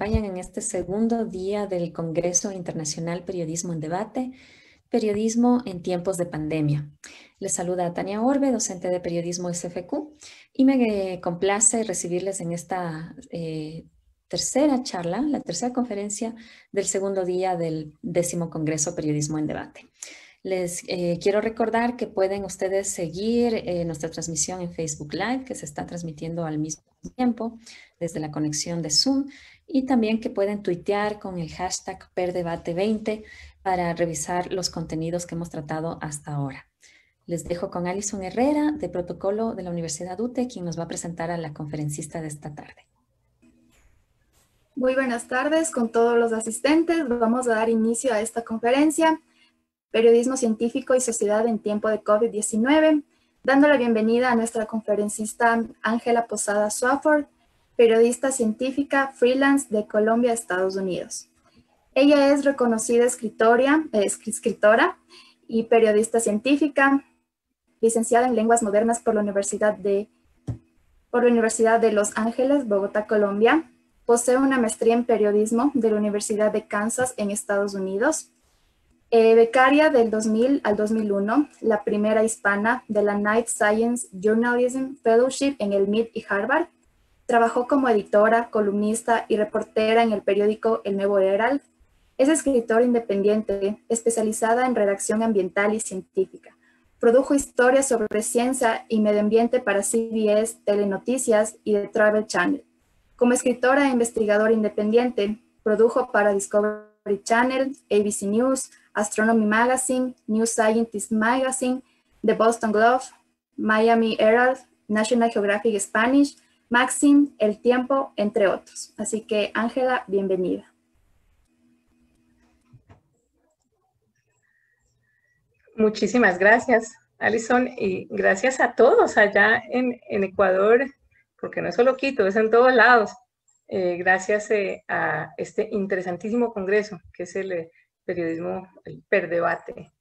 acompañan en este segundo día del Congreso Internacional Periodismo en Debate, Periodismo en tiempos de pandemia. Les saluda Tania Orbe, docente de Periodismo SFQ, y me complace recibirles en esta tercera charla, la tercera conferencia del segundo día del 10º Congreso Periodismo en Debate. Les quiero recordar que pueden ustedes seguir nuestra transmisión en Facebook Live, que se está transmitiendo al mismo tiempo desde la conexión de Zoom, y también que pueden tuitear con el hashtag PERDebate20 para revisar los contenidos que hemos tratado hasta ahora. Les dejo con Alison Herrera, de Protocolo de la Universidad UTE, quien nos va a presentar a la conferencista de esta tarde. Muy buenas tardes con todos los asistentes. Vamos a dar inicio a esta conferencia, Periodismo Científico y Sociedad en tiempo de COVID-19, dando la bienvenida a nuestra conferencista Ángela Posada Swafford, periodista científica freelance de Colombia, Estados Unidos. Ella es reconocida escritora y periodista científica, licenciada en Lenguas Modernas por la Universidad de Los Ángeles, Bogotá, Colombia. Posee una maestría en periodismo de la Universidad de Kansas en Estados Unidos. Becaria del 2000 al 2001, la primera hispana de la Knight Science Journalism Fellowship en el MIT y Harvard. Trabajó como editora, columnista y reportera en el periódico El Nuevo Herald. Es escritora independiente, especializada en redacción ambiental y científica. Produjo historias sobre ciencia y medio ambiente para CBS, Telenoticias y The Travel Channel. Como escritora e investigadora independiente, produjo para Discovery Channel, ABC News, Astronomy Magazine, New Scientist Magazine, The Boston Globe, Miami Herald, National Geographic Spanish, Maxim, El Tiempo, entre otros. Así que, Ángela, bienvenida. Muchísimas gracias, Alison, y gracias a todos allá en Ecuador, porque no es solo Quito, es en todos lados. Gracias a este interesantísimo congreso, que es el periodismo, el PERDebate,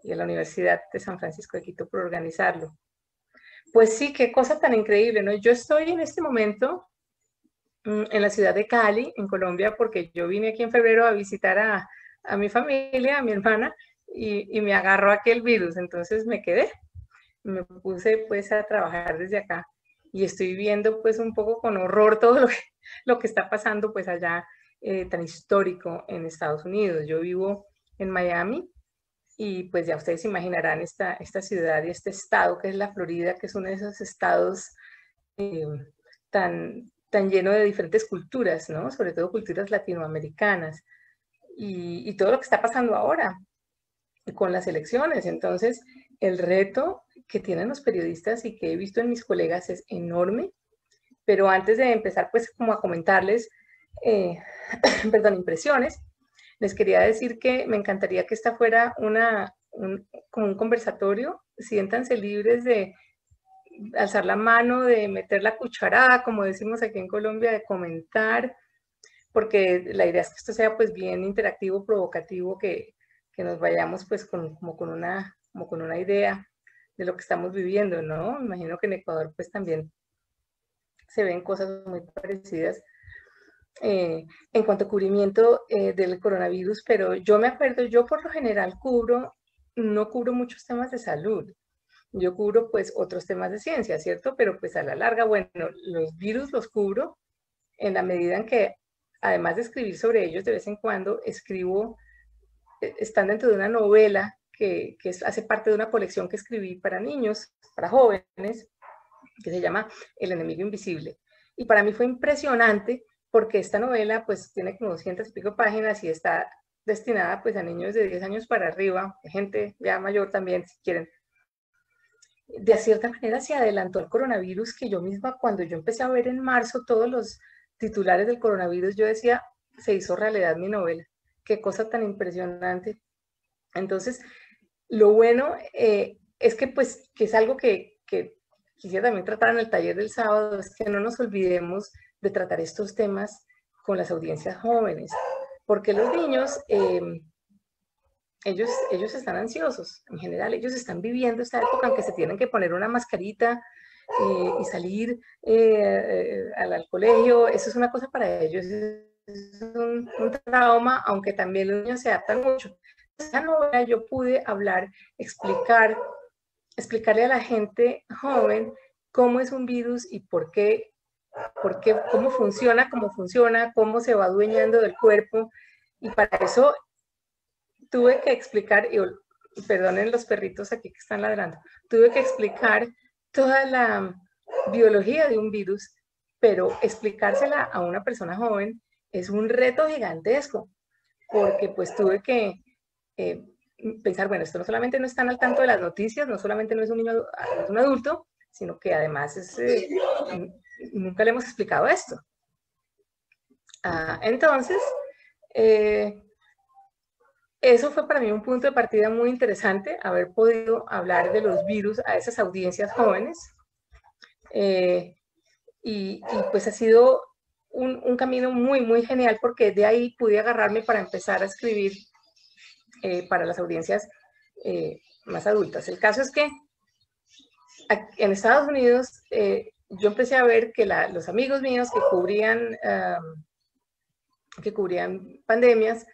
y a la Universidad de San Francisco de Quito por organizarlo. Pues sí, qué cosa tan increíble, ¿no? Yo estoy en este momento en la ciudad de Cali, en Colombia, porque yo vine aquí en febrero a visitar a mi familia, a mi hermana, y me agarró aquel virus, entonces me quedé. Me puse pues a trabajar desde acá y estoy viendo pues un poco con horror todo lo que está pasando pues allá tan histórico en Estados Unidos. Yo vivo en Miami y pues ya ustedes se imaginarán esta ciudad y este estado que es la Florida, que es uno de esos estados tan lleno de diferentes culturas, ¿no? Sobre todo culturas latinoamericanas y todo lo que está pasando ahora con las elecciones. Entonces, el reto que tienen los periodistas y que he visto en mis colegas es enorme, pero antes de empezar pues como a comentarles, impresiones, les quería decir que me encantaría que esta fuera como un conversatorio. Siéntanse libres de alzar la mano, de meter la cucharada, como decimos aquí en Colombia, de comentar, porque la idea es que esto sea pues bien interactivo, provocativo, que nos vayamos pues como con una idea de lo que estamos viviendo, ¿no? Me imagino que en Ecuador pues también se ven cosas muy parecidas en cuanto a cubrimiento del coronavirus, pero yo me acuerdo, yo por lo general no cubro muchos temas de salud, yo cubro pues otros temas de ciencia, ¿cierto? Pero pues a la larga, bueno, los virus los cubro en la medida en que, además de escribir sobre ellos de vez en cuando, están dentro de una novela que hace parte de una colección que escribí para niños, para jóvenes, que se llama El enemigo invisible. Y para mí fue impresionante porque esta novela pues tiene como 200 y pico páginas y está destinada pues a niños de 10 años para arriba, gente ya mayor también, si quieren. De cierta manera se adelantó el coronavirus, que yo misma cuando yo empecé a ver en marzo todos los titulares del coronavirus, yo decía, se hizo realidad mi novela. Qué cosa tan impresionante. Entonces, lo bueno es que pues que es algo que quisiera también tratar en el taller del sábado, es que no nos olvidemos de tratar estos temas con las audiencias jóvenes, porque los niños, ellos están ansiosos, en general, ellos están viviendo esta época en que se tienen que poner una mascarita, y salir al colegio, eso es una cosa para ellos, es un trauma, aunque también los niños se adaptan mucho. En esa novela yo pude hablar, explicarle a la gente joven cómo es un virus y por qué, cómo funciona, cómo se va adueñando del cuerpo, y para eso tuve que explicar, y perdonen los perritos aquí que están ladrando, tuve que explicar toda la biología de un virus, pero explicársela a una persona joven es un reto gigantesco, porque pues tuve que pensar, bueno, esto no solamente no están al tanto de las noticias, no solamente no es un niño, es un adulto, sino que además es, nunca le hemos explicado esto. Entonces, eso fue para mí un punto de partida muy interesante, haber podido hablar de los virus a esas audiencias jóvenes. Y pues ha sido un camino muy, muy genial, porque de ahí pude agarrarme para empezar a escribir para las audiencias más adultas. El caso es que en Estados Unidos yo empecé a ver que los amigos míos que cubrían pandemias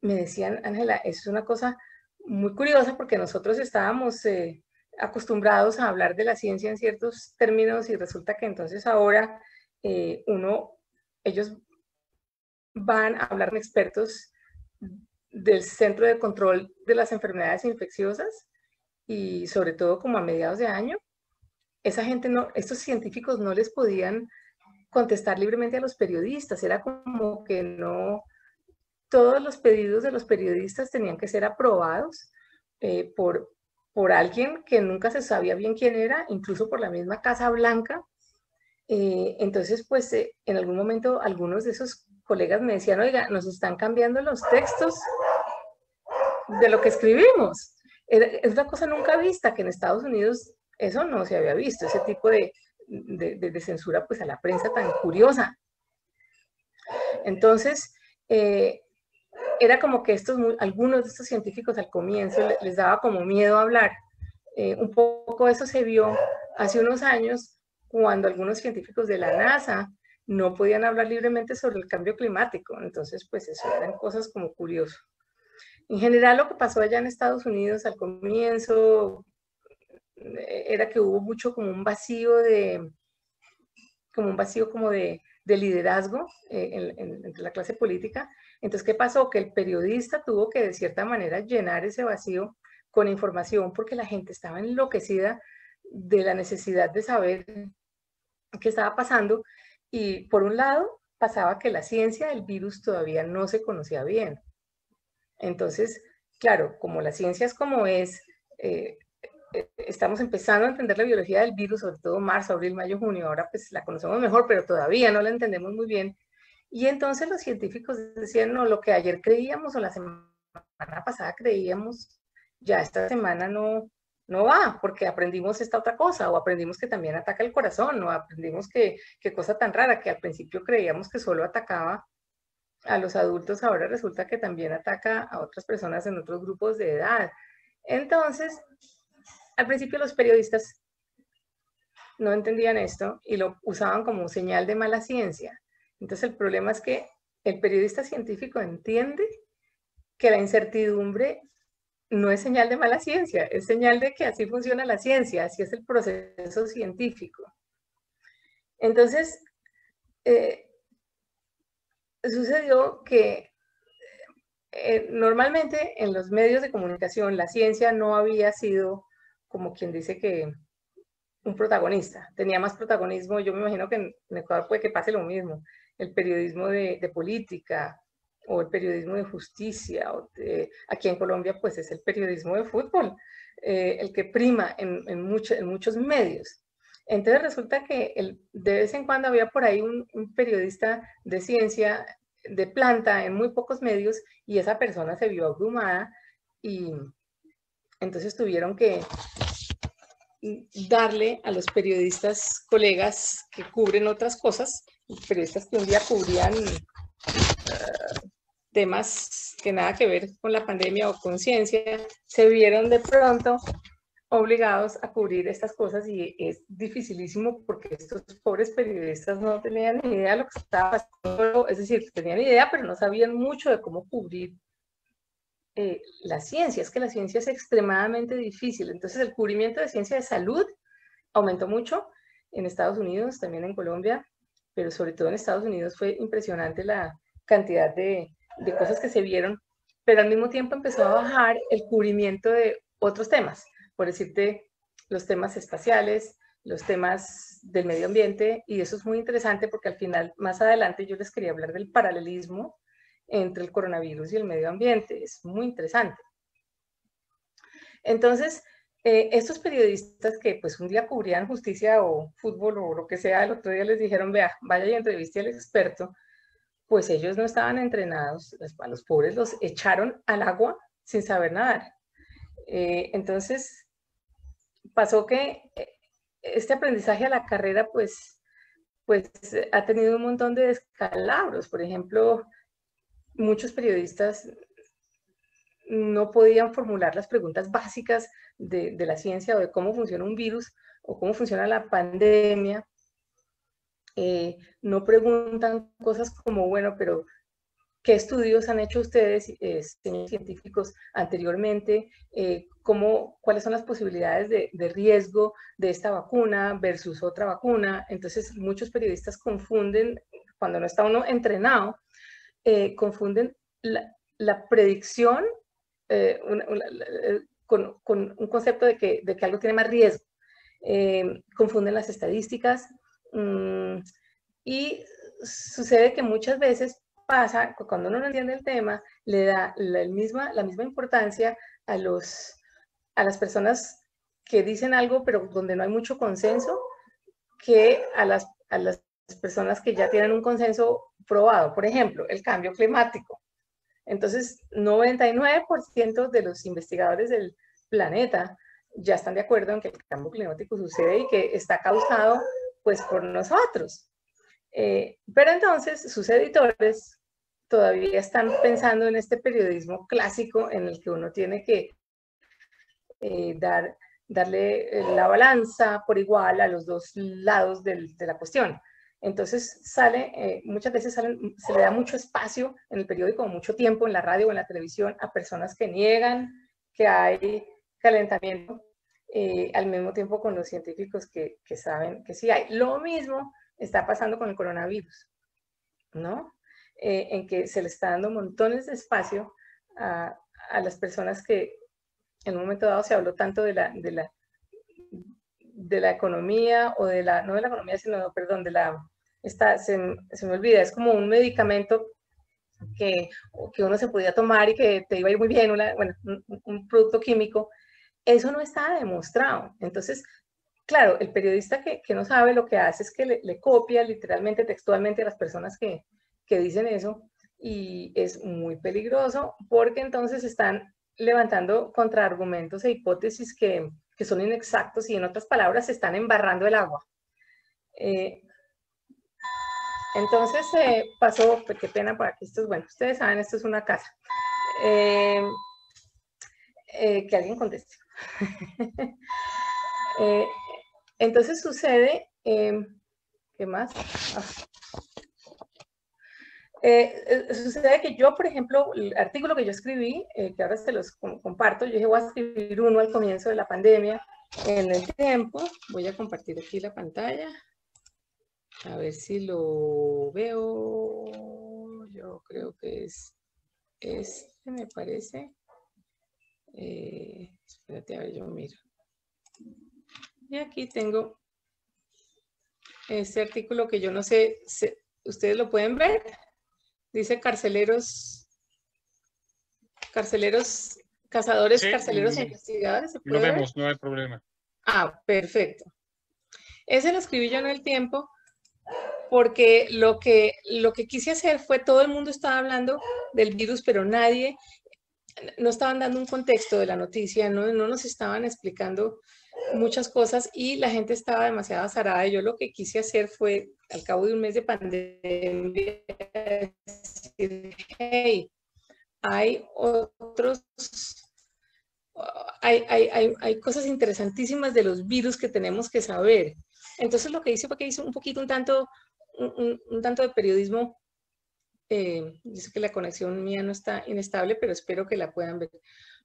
me decían, Ángela, eso es una cosa muy curiosa, porque nosotros estábamos acostumbrados a hablar de la ciencia en ciertos términos, y resulta que entonces ahora ellos van a hablar con expertos del Centro de Control de las Enfermedades Infecciosas, y sobre todo como a mediados de año, estos científicos no les podían contestar libremente a los periodistas, era como que no, todos los pedidos de los periodistas tenían que ser aprobados por alguien que nunca se sabía bien quién era, incluso por la misma Casa Blanca. Entonces, pues en algún momento algunos de esos colegas me decían, oiga, nos están cambiando los textos de lo que escribimos. Es una cosa nunca vista, que en Estados Unidos eso no se había visto, ese tipo de censura pues a la prensa tan curiosa. Entonces, era como que algunos de estos científicos al comienzo les daba como miedo hablar. Un poco eso se vio hace unos años, cuando algunos científicos de la NASA no podían hablar libremente sobre el cambio climático. Entonces, pues eso eran cosas como curiosas. En general, lo que pasó allá en Estados Unidos al comienzo era que hubo mucho como un vacío de liderazgo entre la clase política. Entonces, ¿qué pasó? Que el periodista tuvo que de cierta manera llenar ese vacío con información, porque la gente estaba enloquecida de la necesidad de saber qué estaba pasando. Y por un lado pasaba que la ciencia del virus todavía no se conocía bien. Entonces, claro, como la ciencia es como es, estamos empezando a entender la biología del virus, sobre todo marzo, abril, mayo, junio. Ahora pues la conocemos mejor, pero todavía no la entendemos muy bien. Y entonces los científicos decían, no, lo que ayer creíamos o la semana pasada creíamos, ya esta semana no va, porque aprendimos esta otra cosa, o aprendimos que también ataca el corazón, o aprendimos que cosa tan rara, que al principio creíamos que solo atacaba a los adultos, ahora resulta que también ataca a otras personas en otros grupos de edad. Entonces, al principio los periodistas no entendían esto y lo usaban como señal de mala ciencia. Entonces el problema es que el periodista científico entiende que la incertidumbre no es señal de mala ciencia, es señal de que así funciona la ciencia, así es el proceso científico. Entonces, sucedió que normalmente en los medios de comunicación la ciencia no había sido, como quien dice, que un protagonista, tenía más protagonismo. Yo me imagino que en Ecuador puede que pase lo mismo, el periodismo de política o el periodismo de justicia, aquí en Colombia pues es el periodismo de fútbol, el que prima en muchos medios. Entonces resulta que de vez en cuando había por ahí un periodista de ciencia de planta en muy pocos medios, y esa persona se vio abrumada, y entonces tuvieron que darle a los periodistas colegas que cubren otras cosas, periodistas que un día cubrían temas que nada que ver con la pandemia o con ciencia, se vieron de pronto obligados a cubrir estas cosas y es dificilísimo porque estos pobres periodistas no tenían ni idea de lo que estaba pasando, es decir, tenían idea pero no sabían mucho de cómo cubrir la ciencia. Es que la ciencia es extremadamente difícil, entonces el cubrimiento de ciencia de salud aumentó mucho en Estados Unidos, también en Colombia, pero sobre todo en Estados Unidos fue impresionante la cantidad de cosas que se vieron, pero al mismo tiempo empezó a bajar el cubrimiento de otros temas, por decirte, los temas espaciales, los temas del medio ambiente, y eso es muy interesante porque al final, más adelante, yo les quería hablar del paralelismo entre el coronavirus y el medio ambiente. Es muy interesante. Entonces, estos periodistas que pues un día cubrían justicia o fútbol o lo que sea, el otro día les dijeron, vea, vaya y entreviste al experto, pues ellos no estaban entrenados, a los pobres los echaron al agua sin saber nadar. Entonces, pasó que este aprendizaje a la carrera pues ha tenido un montón de descalabros. Por ejemplo, muchos periodistas no podían formular las preguntas básicas de la ciencia o de cómo funciona un virus o cómo funciona la pandemia. No preguntan cosas como, bueno, pero ¿qué estudios han hecho ustedes, señores científicos, anteriormente? ¿Cuáles son las posibilidades de riesgo de esta vacuna versus otra vacuna? Entonces, muchos periodistas confunden, cuando no está uno entrenado, confunden la predicción con un concepto de que algo tiene más riesgo. Confunden las estadísticas y sucede que muchas veces pasa, cuando uno no entiende el tema, le da la misma importancia a las personas que dicen algo, pero donde no hay mucho consenso, que a las personas que ya tienen un consenso probado. Por ejemplo, el cambio climático. Entonces, 99% de los investigadores del planeta ya están de acuerdo en que el cambio climático sucede y que está causado pues por nosotros. Pero entonces sus editores todavía están pensando en este periodismo clásico en el que uno tiene que darle la balanza por igual a los dos lados de la cuestión. Entonces muchas veces se le da mucho espacio en el periódico, mucho tiempo en la radio o en la televisión a personas que niegan que hay calentamiento, al mismo tiempo con los científicos que saben que sí hay. Lo mismo está pasando con el coronavirus, ¿no? En que se le está dando montones de espacio a las personas que en un momento dado se habló tanto de la economía, o no de la economía, sino, perdón, se me olvida, es como un medicamento que uno se podía tomar y que te iba a ir muy bien, un producto químico. Eso no está demostrado. Entonces, claro, el periodista que no sabe, lo que hace es que le copia literalmente, textualmente a las personas que dicen eso, y es muy peligroso porque entonces están levantando contraargumentos e hipótesis que son inexactos y, en otras palabras, se están embarrando el agua. Entonces pasó, pues qué pena, para que bueno, ustedes saben, esto es una casa. Que alguien conteste. Entonces sucede, ¿qué más? Sucede que yo, por ejemplo, el artículo que yo escribí, que ahora se los comparto, yo dije, voy a escribir uno al comienzo de la pandemia en El Tiempo. Voy a compartir aquí la pantalla. A ver si lo veo. Yo creo que es este, me parece. Espérate, a ver, yo miro. Y aquí tengo este artículo que yo no sé, ¿ustedes lo pueden ver? Dice cazadores, sí, carceleros e investigadores. Lo vemos, no hay problema. Ah, perfecto. Ese lo escribí yo en El Tiempo porque lo que quise hacer fue, todo el mundo estaba hablando del virus, pero no estaban dando un contexto de la noticia, no nos estaban explicando muchas cosas y la gente estaba demasiado azarada. Y yo lo que quise hacer fue, al cabo de un mes de pandemia, decir, hey, hay otros hay cosas interesantísimas de los virus que tenemos que saber. Entonces lo que hice fue que hice un tanto de periodismo. Yo sé que la conexión mía no está inestable, pero espero que la puedan ver.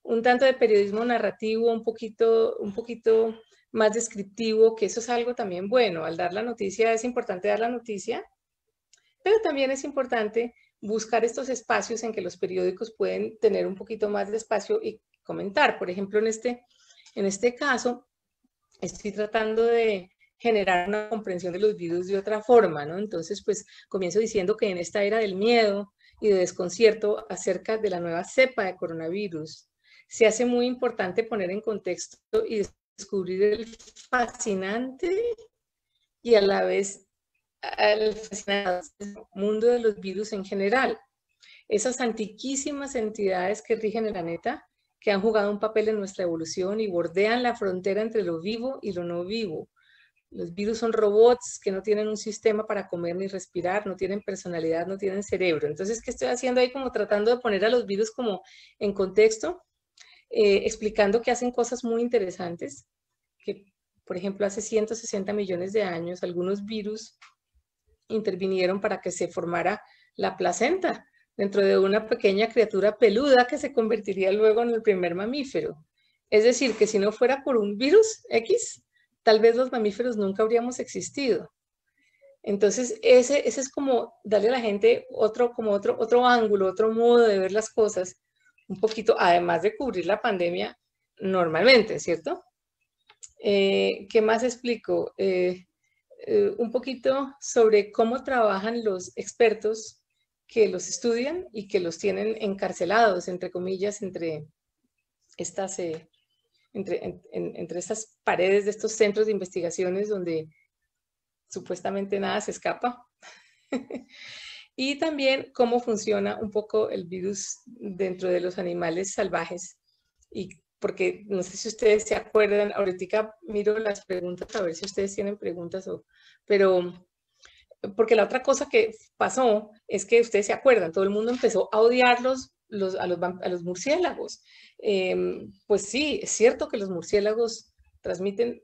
Un tanto de periodismo narrativo, un poquito más descriptivo, que eso es algo también bueno. Al dar la noticia, es importante dar la noticia, pero también es importante buscar estos espacios en que los periódicos pueden tener un poquito más de espacio y comentar. Por ejemplo, en este caso, estoy tratando de generar una comprensión de los virus de otra forma, ¿no? Entonces, pues comienzo diciendo que en esta era del miedo y de desconcierto acerca de la nueva cepa de coronavirus, se hace muy importante poner en contexto y descubrir el fascinante y a la vez el fascinante mundo de los virus en general. Esas antiquísimas entidades que rigen el planeta, que han jugado un papel en nuestra evolución y bordean la frontera entre lo vivo y lo no vivo. Los virus son robots que no tienen un sistema para comer ni respirar, no tienen personalidad, no tienen cerebro. Entonces, ¿qué estoy haciendo ahí? Como tratando de poner a los virus como en contexto, explicando que hacen cosas muy interesantes, que, por ejemplo, hace 160 millones de años, algunos virus intervinieron para que se formara la placenta dentro de una pequeña criatura peluda que se convertiría luego en el primer mamífero. Es decir, que si no fuera por un virus X, tal vez los mamíferos nunca habríamos existido. Entonces, ese es como darle a la gente otro ángulo, otro modo de ver las cosas, un poquito, además de cubrir la pandemia normalmente, ¿cierto? ¿Qué más explico? Un poquito sobre cómo trabajan los expertos que los estudian y que los tienen encarcelados, entre comillas, entre estas paredes de estos centros de investigaciones donde supuestamente nada se escapa. Y también cómo funciona un poco el virus dentro de los animales salvajes. Y porque no sé si ustedes se acuerdan, ahorita miro las preguntas a ver si ustedes tienen preguntas, pero porque la otra cosa que pasó es que ustedes se acuerdan, todo el mundo empezó a odiar a los murciélagos. Pues sí, es cierto que los murciélagos transmiten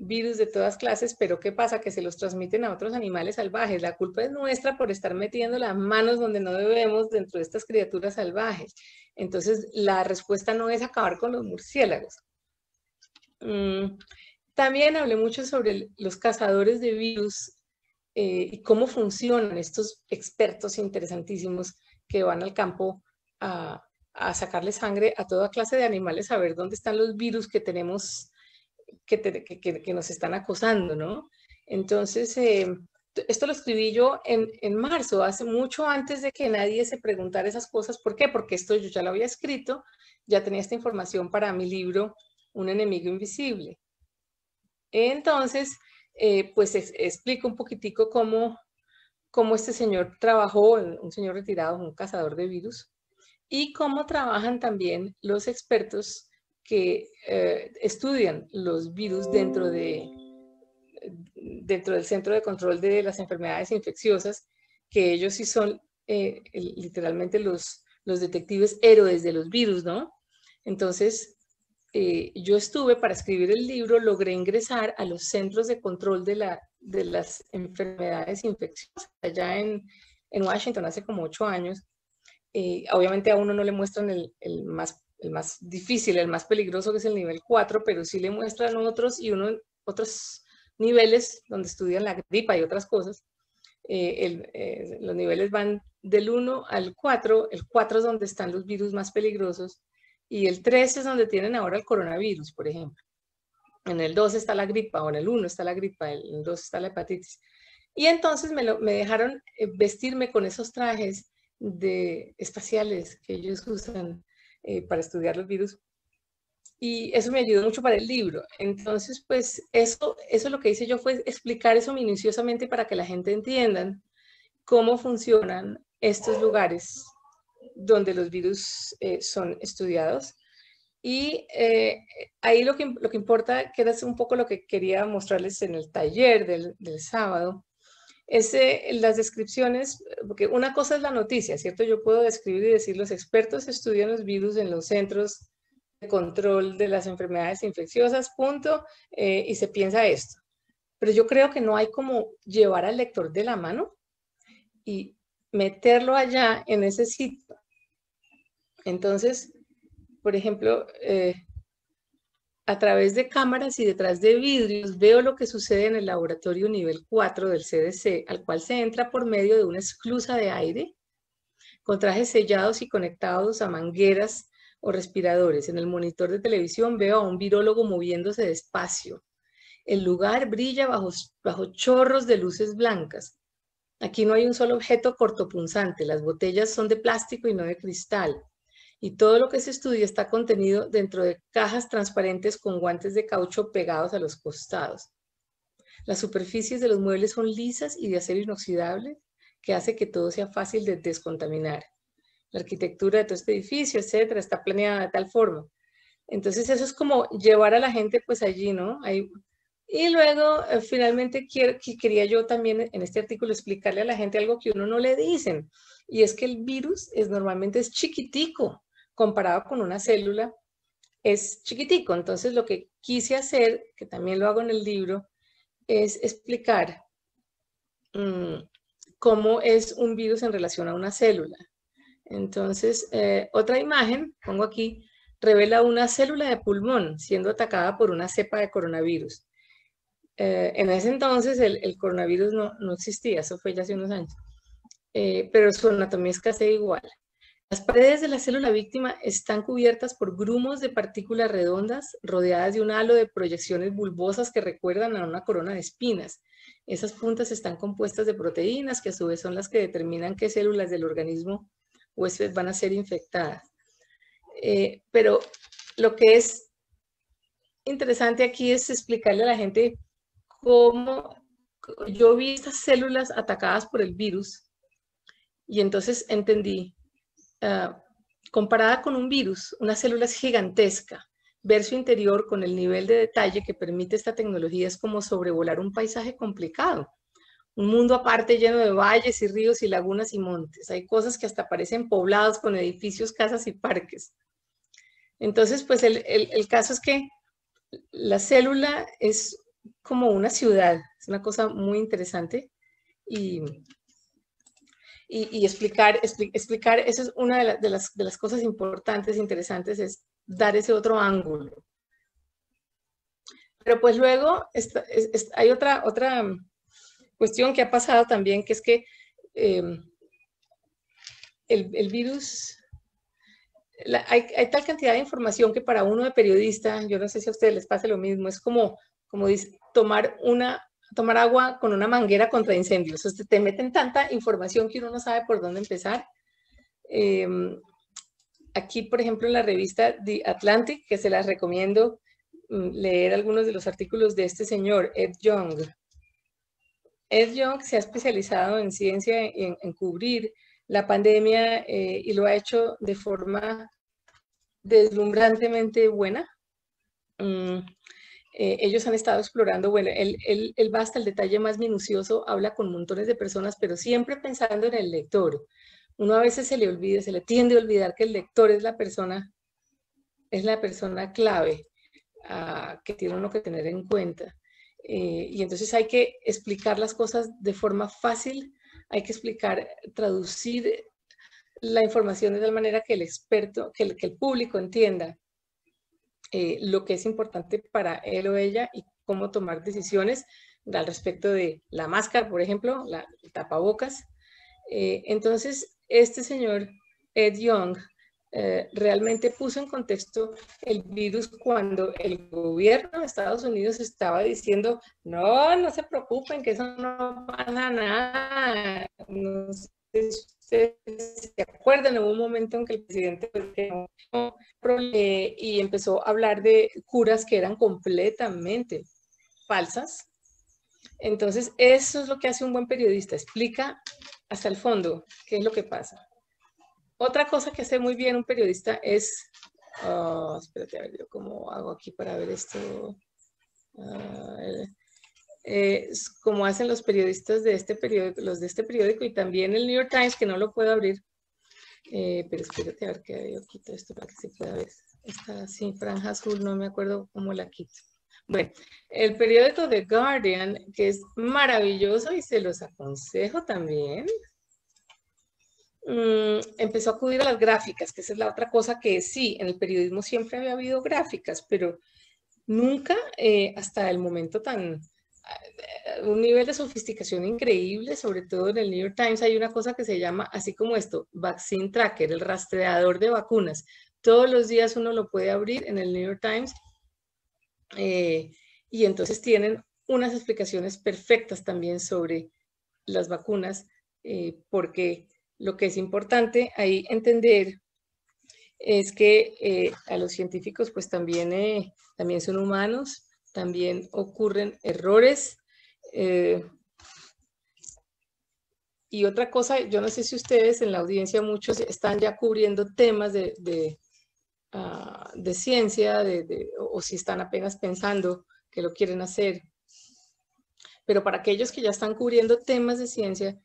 virus de todas clases, pero ¿qué pasa? Que se los transmiten a otros animales salvajes. La culpa es nuestra por estar metiendo las manos donde no debemos dentro de estas criaturas salvajes. Entonces, la respuesta no es acabar con los murciélagos. También hablé mucho sobre los cazadores de virus y cómo funcionan estos expertos interesantísimos que van al campo a sacarle sangre a toda clase de animales, a ver dónde están los virus que tenemos, que nos están acosando, ¿no? Entonces, esto lo escribí yo en marzo, hace mucho antes de que nadie se preguntara esas cosas. ¿Por qué? Porque esto yo ya lo había escrito, ya tenía esta información para mi libro, Un enemigo invisible. Entonces, pues explico un poquitico cómo este señor trabajó, un señor retirado, un cazador de virus, y cómo trabajan también los expertos que estudian los virus dentro del Centro de Control de las Enfermedades Infecciosas, que ellos sí son literalmente los detectives héroes de los virus, ¿no? Entonces, yo estuve, para escribir el libro, logré ingresar a los centros de control de las enfermedades infecciosas allá en Washington hace como 8 años. Obviamente a uno no le muestran el más difícil, el más peligroso, que es el nivel 4, pero sí le muestran otros niveles donde estudian la gripa y otras cosas. Los niveles van del 1 al 4, el 4 es donde están los virus más peligrosos, y el 3 es donde tienen ahora el coronavirus, por ejemplo. En el 2 está la gripa, o en el 1 está la gripa, en el 2 está la hepatitis. Y entonces me dejaron vestirme con esos trajes espaciales que ellos usan para estudiar los virus. Y eso me ayudó mucho para el libro. Entonces, pues eso lo que hice yo fue explicar eso minuciosamente para que la gente entienda cómo funcionan estos lugares donde los virus son estudiados. Y ahí lo que importa, que era un poco lo que quería mostrarles en el taller del sábado, es las descripciones, porque una cosa es la noticia, ¿cierto? Yo puedo describir y decir, los expertos estudian los virus en los centros control de las enfermedades infecciosas, punto, y se piensa esto. Pero yo creo que no hay como llevar al lector de la mano y meterlo allá en ese sitio. Entonces, por ejemplo, a través de cámaras y detrás de vidrios veo lo que sucede en el laboratorio nivel 4 del CDC, al cual se entra por medio de una esclusa de aire, con trajes sellados y conectados a mangueras o respiradores. En el monitor de televisión veo a un virólogo moviéndose despacio. El lugar brilla bajo chorros de luces blancas. Aquí no hay un solo objeto cortopunzante, las botellas son de plástico y no de cristal. Y todo lo que se estudia está contenido dentro de cajas transparentes con guantes de caucho pegados a los costados. Las superficies de los muebles son lisas y de acero inoxidable, que hace que todo sea fácil de descontaminar. La arquitectura de todo este edificio, etcétera, está planeada de tal forma. Entonces eso es como llevar a la gente pues allí, ¿no? Y luego finalmente quería yo también en este artículo explicarle a la gente algo que uno no le dicen, y es que el virus normalmente es chiquitico, comparado con una célula, es chiquitico. Entonces lo que quise hacer, que también lo hago en el libro, es explicar cómo es un virus en relación a una célula. Entonces, otra imagen, pongo aquí, revela una célula de pulmón siendo atacada por una cepa de coronavirus. En ese entonces el coronavirus no existía, eso fue ya hace unos años, pero su anatomía es casi igual. Las paredes de la célula víctima están cubiertas por grumos de partículas redondas rodeadas de un halo de proyecciones bulbosas que recuerdan a una corona de espinas. Esas puntas están compuestas de proteínas que a su vez son las que determinan qué células del organismo huésped van a ser infectadas. Pero lo que es interesante aquí es explicarle a la gente cómo yo vi estas células atacadas por el virus y entonces entendí. Comparada con un virus, una célula es gigantesca. Ver su interior con el nivel de detalle que permite esta tecnología es como sobrevolar un paisaje complicado. Un mundo aparte lleno de valles y ríos y lagunas y montes. Hay cosas que hasta parecen poblados con edificios, casas y parques. Entonces, pues el caso es que la célula es como una ciudad. Es una cosa muy interesante. Y explicar, eso es una de las cosas importantes, interesantes, es dar ese otro ángulo. Pero pues luego hay otra cuestión que ha pasado también, que es que el virus, hay tal cantidad de información que para uno de periodista, yo no sé si a ustedes les pasa lo mismo, es como dice, tomar agua con una manguera contra incendios. O sea, te meten tanta información que uno no sabe por dónde empezar. Aquí, por ejemplo, en la revista The Atlantic, que se las recomiendo leer algunos de los artículos de este señor, Ed Yong. Ed Yong se ha especializado en ciencia, en cubrir la pandemia y lo ha hecho de forma deslumbrantemente buena. Ellos han estado explorando, bueno, él va hasta el detalle más minucioso, habla con montones de personas, pero siempre pensando en el lector. Uno a veces se le tiende a olvidar que el lector es la persona clave que tiene uno que tener en cuenta. Y entonces hay que explicar las cosas de forma fácil, hay que traducir la información de tal manera que el experto, que el público entienda lo que es importante para él o ella y cómo tomar decisiones al respecto de la máscara, por ejemplo, el tapabocas. Entonces, este señor Ed Yong realmente puso en contexto el virus cuando el gobierno de Estados Unidos estaba diciendo, no se preocupen, que eso no pasa nada. No sé si ustedes se acuerdan, hubo un momento en que el presidente y empezó a hablar de curas que eran completamente falsas. Entonces, eso es lo que hace un buen periodista, explica hasta el fondo qué es lo que pasa. Otra cosa que hace muy bien un periodista es, espérate, a ver, yo cómo hago aquí para ver esto. Como hacen los periodistas de este periódico, los de este periódico y también el New York Times, que no lo puedo abrir. pero espérate a ver que yo quito esto para que se pueda ver. Esta así, franja azul, no me acuerdo cómo la quito. Bueno, el periódico The Guardian, que es maravilloso y se los aconsejo también, empezó a acudir a las gráficas, que esa es la otra cosa que sí, en el periodismo siempre había habido gráficas, pero nunca hasta el momento un nivel de sofisticación increíble, sobre todo en el New York Times hay una cosa que se llama, así como esto, Vaccine Tracker, el rastreador de vacunas. Todos los días uno lo puede abrir en el New York Times y entonces tienen unas explicaciones perfectas también sobre las vacunas, porque lo que es importante ahí entender es que a los científicos pues también son humanos, también ocurren errores. Y otra cosa, yo no sé si ustedes en la audiencia muchos están ya cubriendo temas de ciencia o si están apenas pensando que lo quieren hacer. Pero para aquellos que ya están cubriendo temas de ciencia,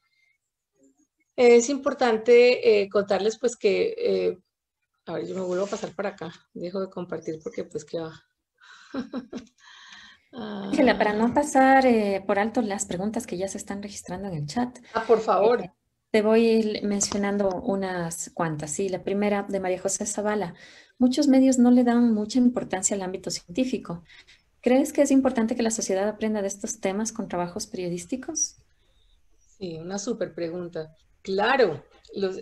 es importante contarles pues que, a ver, yo me vuelvo a pasar para acá, dejo de compartir porque pues que va. Ángela, para no pasar por alto las preguntas que ya se están registrando en el chat, Por favor. te voy a ir mencionando unas cuantas. Sí, la primera de María José Zavala. Muchos medios no le dan mucha importancia al ámbito científico. ¿Crees que es importante que la sociedad aprenda de estos temas con trabajos periodísticos? Sí, una súper pregunta. Claro,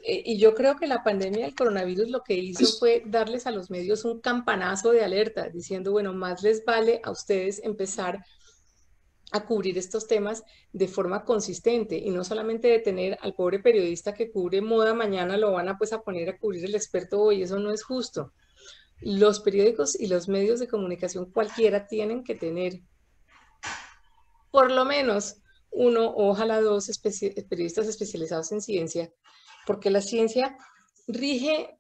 y yo creo que la pandemia del coronavirus lo que hizo fue darles a los medios un campanazo de alerta, diciendo, bueno, más les vale a ustedes empezar a cubrir estos temas de forma consistente y no solamente de tener al pobre periodista que cubre moda, mañana lo van a pues a poner a cubrir el experto hoy, eso no es justo. Los periódicos y los medios de comunicación cualquiera tienen que tener por lo menos uno o ojalá dos periodistas especializados en ciencia, porque la ciencia rige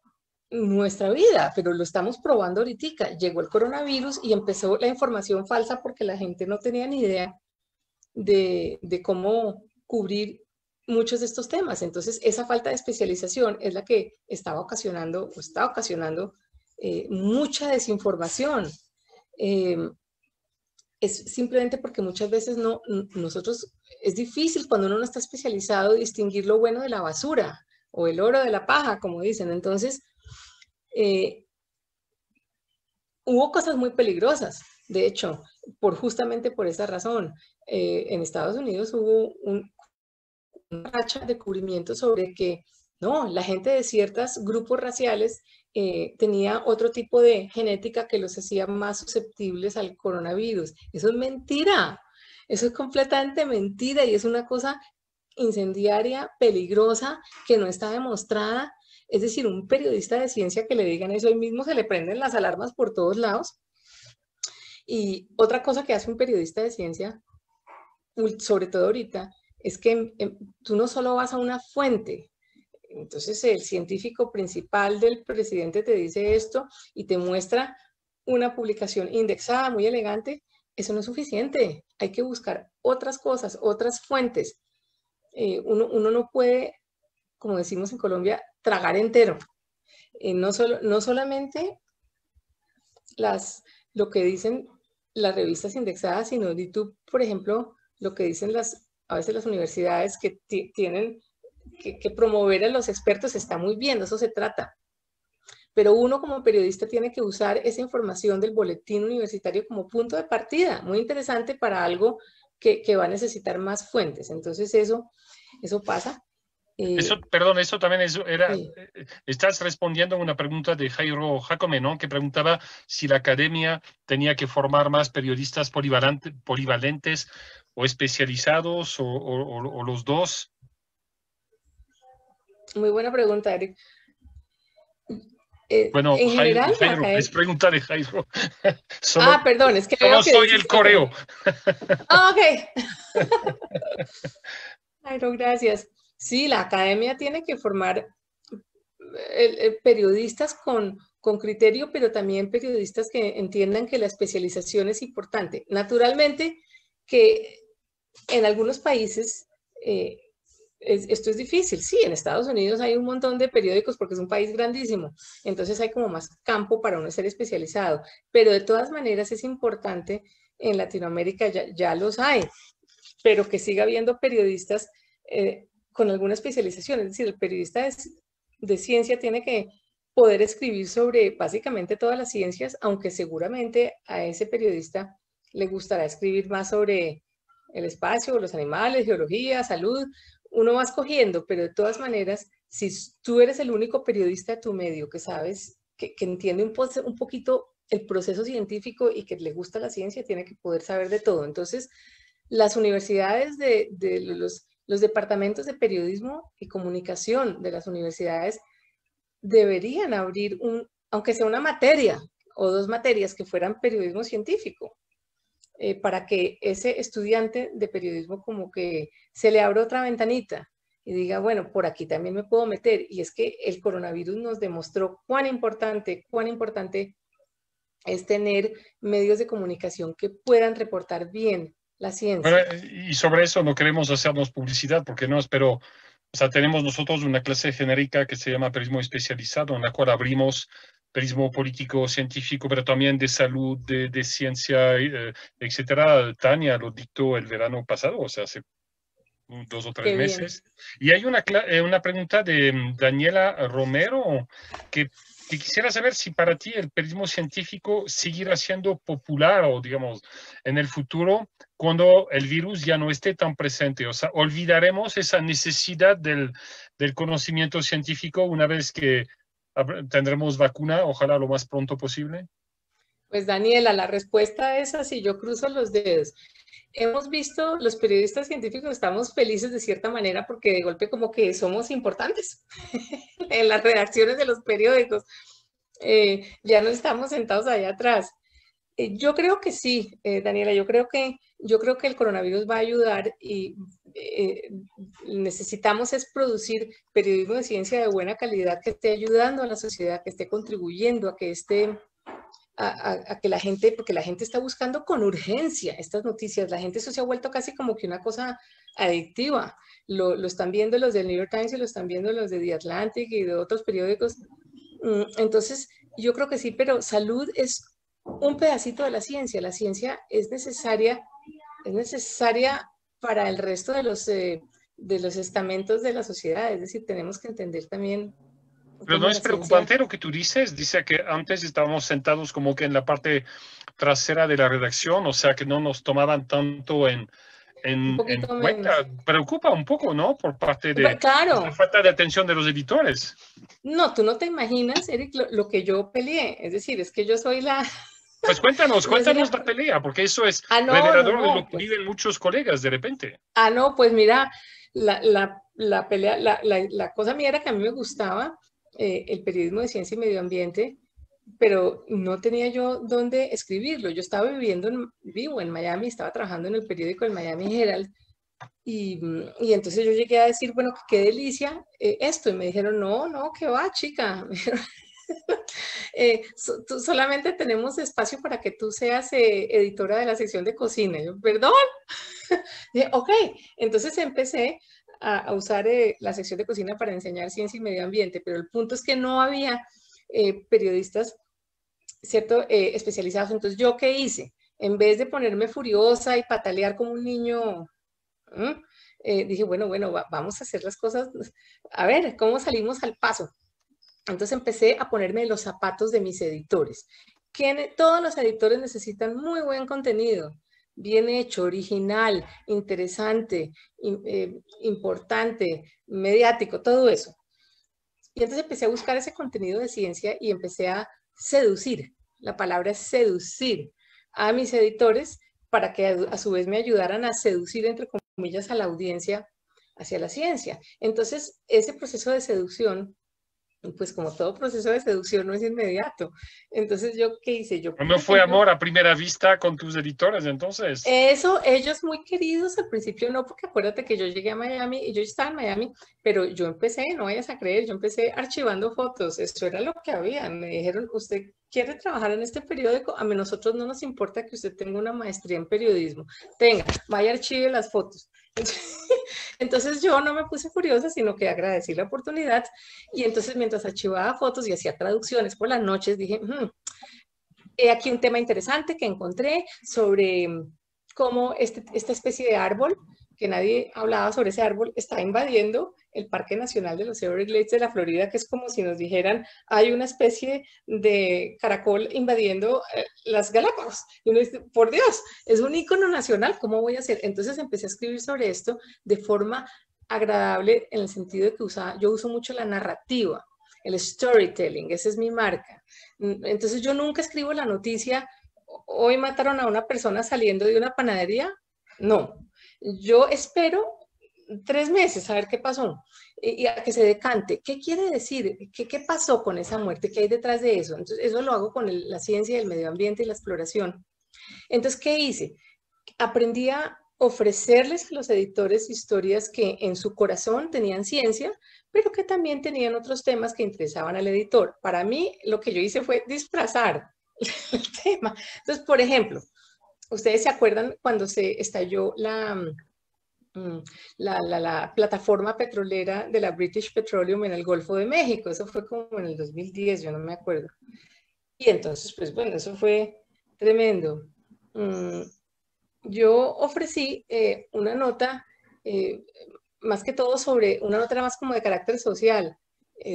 nuestra vida, pero lo estamos probando ahorita. Llegó el coronavirus y empezó la información falsa porque la gente no tenía ni idea de cómo cubrir muchos de estos temas. Entonces, esa falta de especialización es la que estaba ocasionando o está ocasionando mucha desinformación. Es simplemente porque muchas veces nosotros, es difícil cuando uno no está especializado distinguir lo bueno de la basura o el oro de la paja, como dicen. Entonces, hubo cosas muy peligrosas, de hecho, justamente por esa razón. En Estados Unidos hubo una racha de cubrimiento sobre que no, la gente de ciertos grupos raciales tenía otro tipo de genética que los hacía más susceptibles al coronavirus. Eso es mentira, eso es completamente mentira y es una cosa incendiaria, peligrosa, que no está demostrada. Es decir, un periodista de ciencia que le digan eso, hoy mismo se le prenden las alarmas por todos lados. Y otra cosa que hace un periodista de ciencia, sobre todo ahorita, es que tú no solo vas a una fuente. Entonces el científico principal del presidente te dice esto y te muestra una publicación indexada muy elegante. Eso no es suficiente. Hay que buscar otras cosas, otras fuentes. Uno no puede, como decimos en Colombia, tragar entero. No solamente lo que dicen las revistas indexadas, sino tú, por ejemplo, lo que dicen a veces las universidades que tienen que promover a los expertos. Está muy bien, de eso se trata. Pero uno como periodista tiene que usar esa información del boletín universitario como punto de partida, muy interesante para algo que va a necesitar más fuentes. Entonces eso pasa. Perdón, eso también era, Sí. Estás respondiendo a una pregunta de Jairo Jacome, ¿no? Que preguntaba si la academia tenía que formar más periodistas polivalentes o especializados o los dos. Muy buena pregunta, Eric. Bueno, en general, Jairo, es pregunta de Jairo. Perdón, es que solo soy el correo. Ok. Jairo, gracias. Sí, la academia tiene que formar periodistas con criterio, pero también periodistas que entiendan que la especialización es importante. Naturalmente que en algunos países esto es difícil. Sí, en Estados Unidos hay un montón de periódicos porque es un país grandísimo, entonces hay como más campo para uno ser especializado, pero de todas maneras es importante, en Latinoamérica ya los hay, pero que siga habiendo periodistas con alguna especialización, es decir, el periodista de ciencia tiene que poder escribir sobre básicamente todas las ciencias, aunque seguramente a ese periodista le gustará escribir más sobre el espacio, los animales, geología, salud, uno va escogiendo, pero de todas maneras, si tú eres el único periodista de tu medio que sabes, que entiende un poquito el proceso científico y que le gusta la ciencia, tiene que poder saber de todo. Entonces, las universidades de los departamentos de periodismo y comunicación de las universidades deberían abrir aunque sea una materia o dos materias que fueran periodismo científico, para que ese estudiante de periodismo como que se le abra otra ventanita y diga, bueno, por aquí también me puedo meter. Y es que el coronavirus nos demostró cuán importante es tener medios de comunicación que puedan reportar bien la ciencia. Bueno, y sobre eso no queremos hacernos publicidad porque no, pero, o sea, tenemos nosotros una clase genérica que se llama periodismo especializado, en la cual abrimos periodismo político, científico, pero también de salud, de ciencia, etcétera. Tania lo dictó el verano pasado, o sea, hace 2 o 3 Qué bien. meses. Y hay una pregunta de Daniela Romero que quisiera saber si para ti el periodismo científico seguirá siendo popular o, digamos, en el futuro, cuando el virus ya no esté tan presente. O sea, olvidaremos esa necesidad del conocimiento científico una vez que tendremos vacuna, ojalá lo más pronto posible. Pues Daniela, la respuesta es así, yo cruzo los dedos. Hemos visto, los periodistas científicos estamos felices de cierta manera porque de golpe como que somos importantes en las redacciones de los periódicos. Ya no estamos sentados allá atrás. Yo creo que sí, Daniela, yo creo que el coronavirus va a ayudar y necesitamos es producir periodismo de ciencia de buena calidad que esté ayudando a la sociedad, que esté contribuyendo a que a que la gente, porque la gente está buscando con urgencia estas noticias, la gente eso se ha vuelto casi como que una cosa adictiva, lo están viendo los del New York Times y lo están viendo los de The Atlantic y de otros periódicos, entonces yo creo que sí, pero salud es un pedacito de la ciencia es necesaria para el resto de los estamentos de la sociedad, es decir, tenemos que entender también. Pero no es preocupante lo que tú dices. Dice que antes estábamos sentados como que en la parte trasera de la redacción, o sea que no nos tomaban tanto en cuenta. Preocupa un poco, ¿no? Por parte de la falta de atención de los editores. No, tú no te imaginas, Eric, lo que yo peleé. Es decir, es que yo soy la... Pues cuéntanos la pelea, porque eso es revelador de lo que viven muchos colegas de repente. No, pues mira, la pelea, la cosa mía era que a mí me gustaba el periodismo de ciencia y medio ambiente, pero no tenía yo dónde escribirlo. Yo estaba vivo en Miami, estaba trabajando en el periódico el Miami Herald, y entonces yo llegué a decir, bueno, qué delicia esto, y me dijeron, no, ¿qué va, chica? Solamente tenemos espacio para que tú seas editora de la sección de cocina. Y yo, perdón. Dije, ok, entonces empecé a usar la sección de cocina para enseñar ciencia y medio ambiente, pero el punto es que no había periodistas, ¿cierto?, especializados. Entonces, ¿yo qué hice? En vez de ponerme furiosa y patalear como un niño, dije, bueno, vamos a hacer las cosas, a ver, ¿cómo salimos al paso? Entonces empecé a ponerme los zapatos de mis editores. Todos los editores necesitan muy buen contenido, bien hecho, original, interesante, importante, mediático, todo eso. Y entonces empecé a buscar ese contenido de ciencia y empecé a seducir, la palabra es seducir, a mis editores para que a su vez me ayudaran a seducir, entre comillas, a la audiencia hacia la ciencia. Entonces, ese proceso de seducción, pues como todo proceso de seducción no es inmediato. Entonces, ¿yo qué hice? ¿No fue amor a primera vista con tus editores entonces? Eso, ellos muy queridos al principio no, porque acuérdate que yo llegué a Miami y yo estaba en Miami, pero yo empecé, no vayas a creer, yo empecé archivando fotos, eso era lo que había. Me dijeron, ¿usted quiere trabajar en este periódico, a nosotros no nos importa que usted tenga una maestría en periodismo. Vaya a archive las fotos. Entonces yo no me puse furiosa, sino que agradecí la oportunidad. Y entonces mientras archivaba fotos y hacía traducciones por las noches, dije, he aquí un tema interesante que encontré sobre cómo esta especie de árbol, que nadie hablaba sobre ese árbol, está invadiendo el Parque Nacional de los Everglades de la Florida, que es como si nos dijeran, hay una especie de caracol invadiendo las Galápagos. Y uno dice, por Dios, es un ícono nacional, ¿cómo voy a hacer? Entonces empecé a escribir sobre esto de forma agradable, en el sentido de que yo uso mucho la narrativa, el storytelling, esa es mi marca. Entonces yo nunca escribo la noticia, hoy mataron a una persona saliendo de una panadería. No, yo espero 3 meses a ver qué pasó y a que se decante. ¿Qué quiere decir? ¿Qué pasó con esa muerte? ¿Qué hay detrás de eso? Entonces eso lo hago con la ciencia del medio ambiente y la exploración. Entonces, ¿qué hice? Aprendí a ofrecerles a los editores historias que en su corazón tenían ciencia, pero que también tenían otros temas que interesaban al editor. Para mí, lo que yo hice fue disfrazar el tema. Entonces, por ejemplo, ¿ustedes se acuerdan cuando se estalló la plataforma petrolera de la British Petroleum en el Golfo de México? Eso fue como en el 2010, yo no me acuerdo. Y entonces, pues bueno, eso fue tremendo. Yo ofrecí una nota, más que todo una nota más como de carácter social,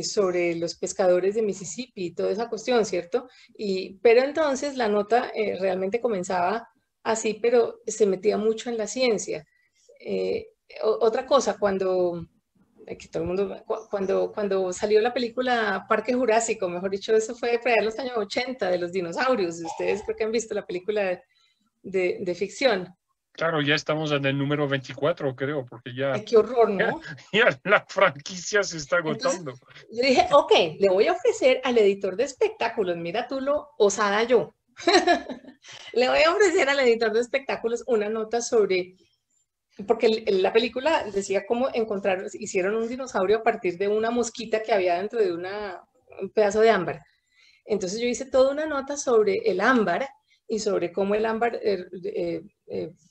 sobre los pescadores de Mississippi y toda esa cuestión, ¿cierto? Pero entonces la nota realmente comenzaba así, pero se metía mucho en la ciencia. Otra cosa, cuando salió la película Parque Jurásico, mejor dicho, eso fue para los años 80, de los dinosaurios. Ustedes creo que han visto la película de ficción. Claro, ya estamos en el número 24, creo, porque ya... Ay, qué horror, ¿no? Ya la franquicia se está agotando. Entonces, yo dije, ok, le voy a ofrecer al editor de espectáculos, mira tú lo osada yo, le voy a ofrecer al editor de espectáculos una nota sobre... Porque la decía cómo hicieron un dinosaurio a partir de una mosquita que había dentro de un pedazo de ámbar. Entonces yo hice toda una nota sobre el ámbar y sobre cómo el ámbar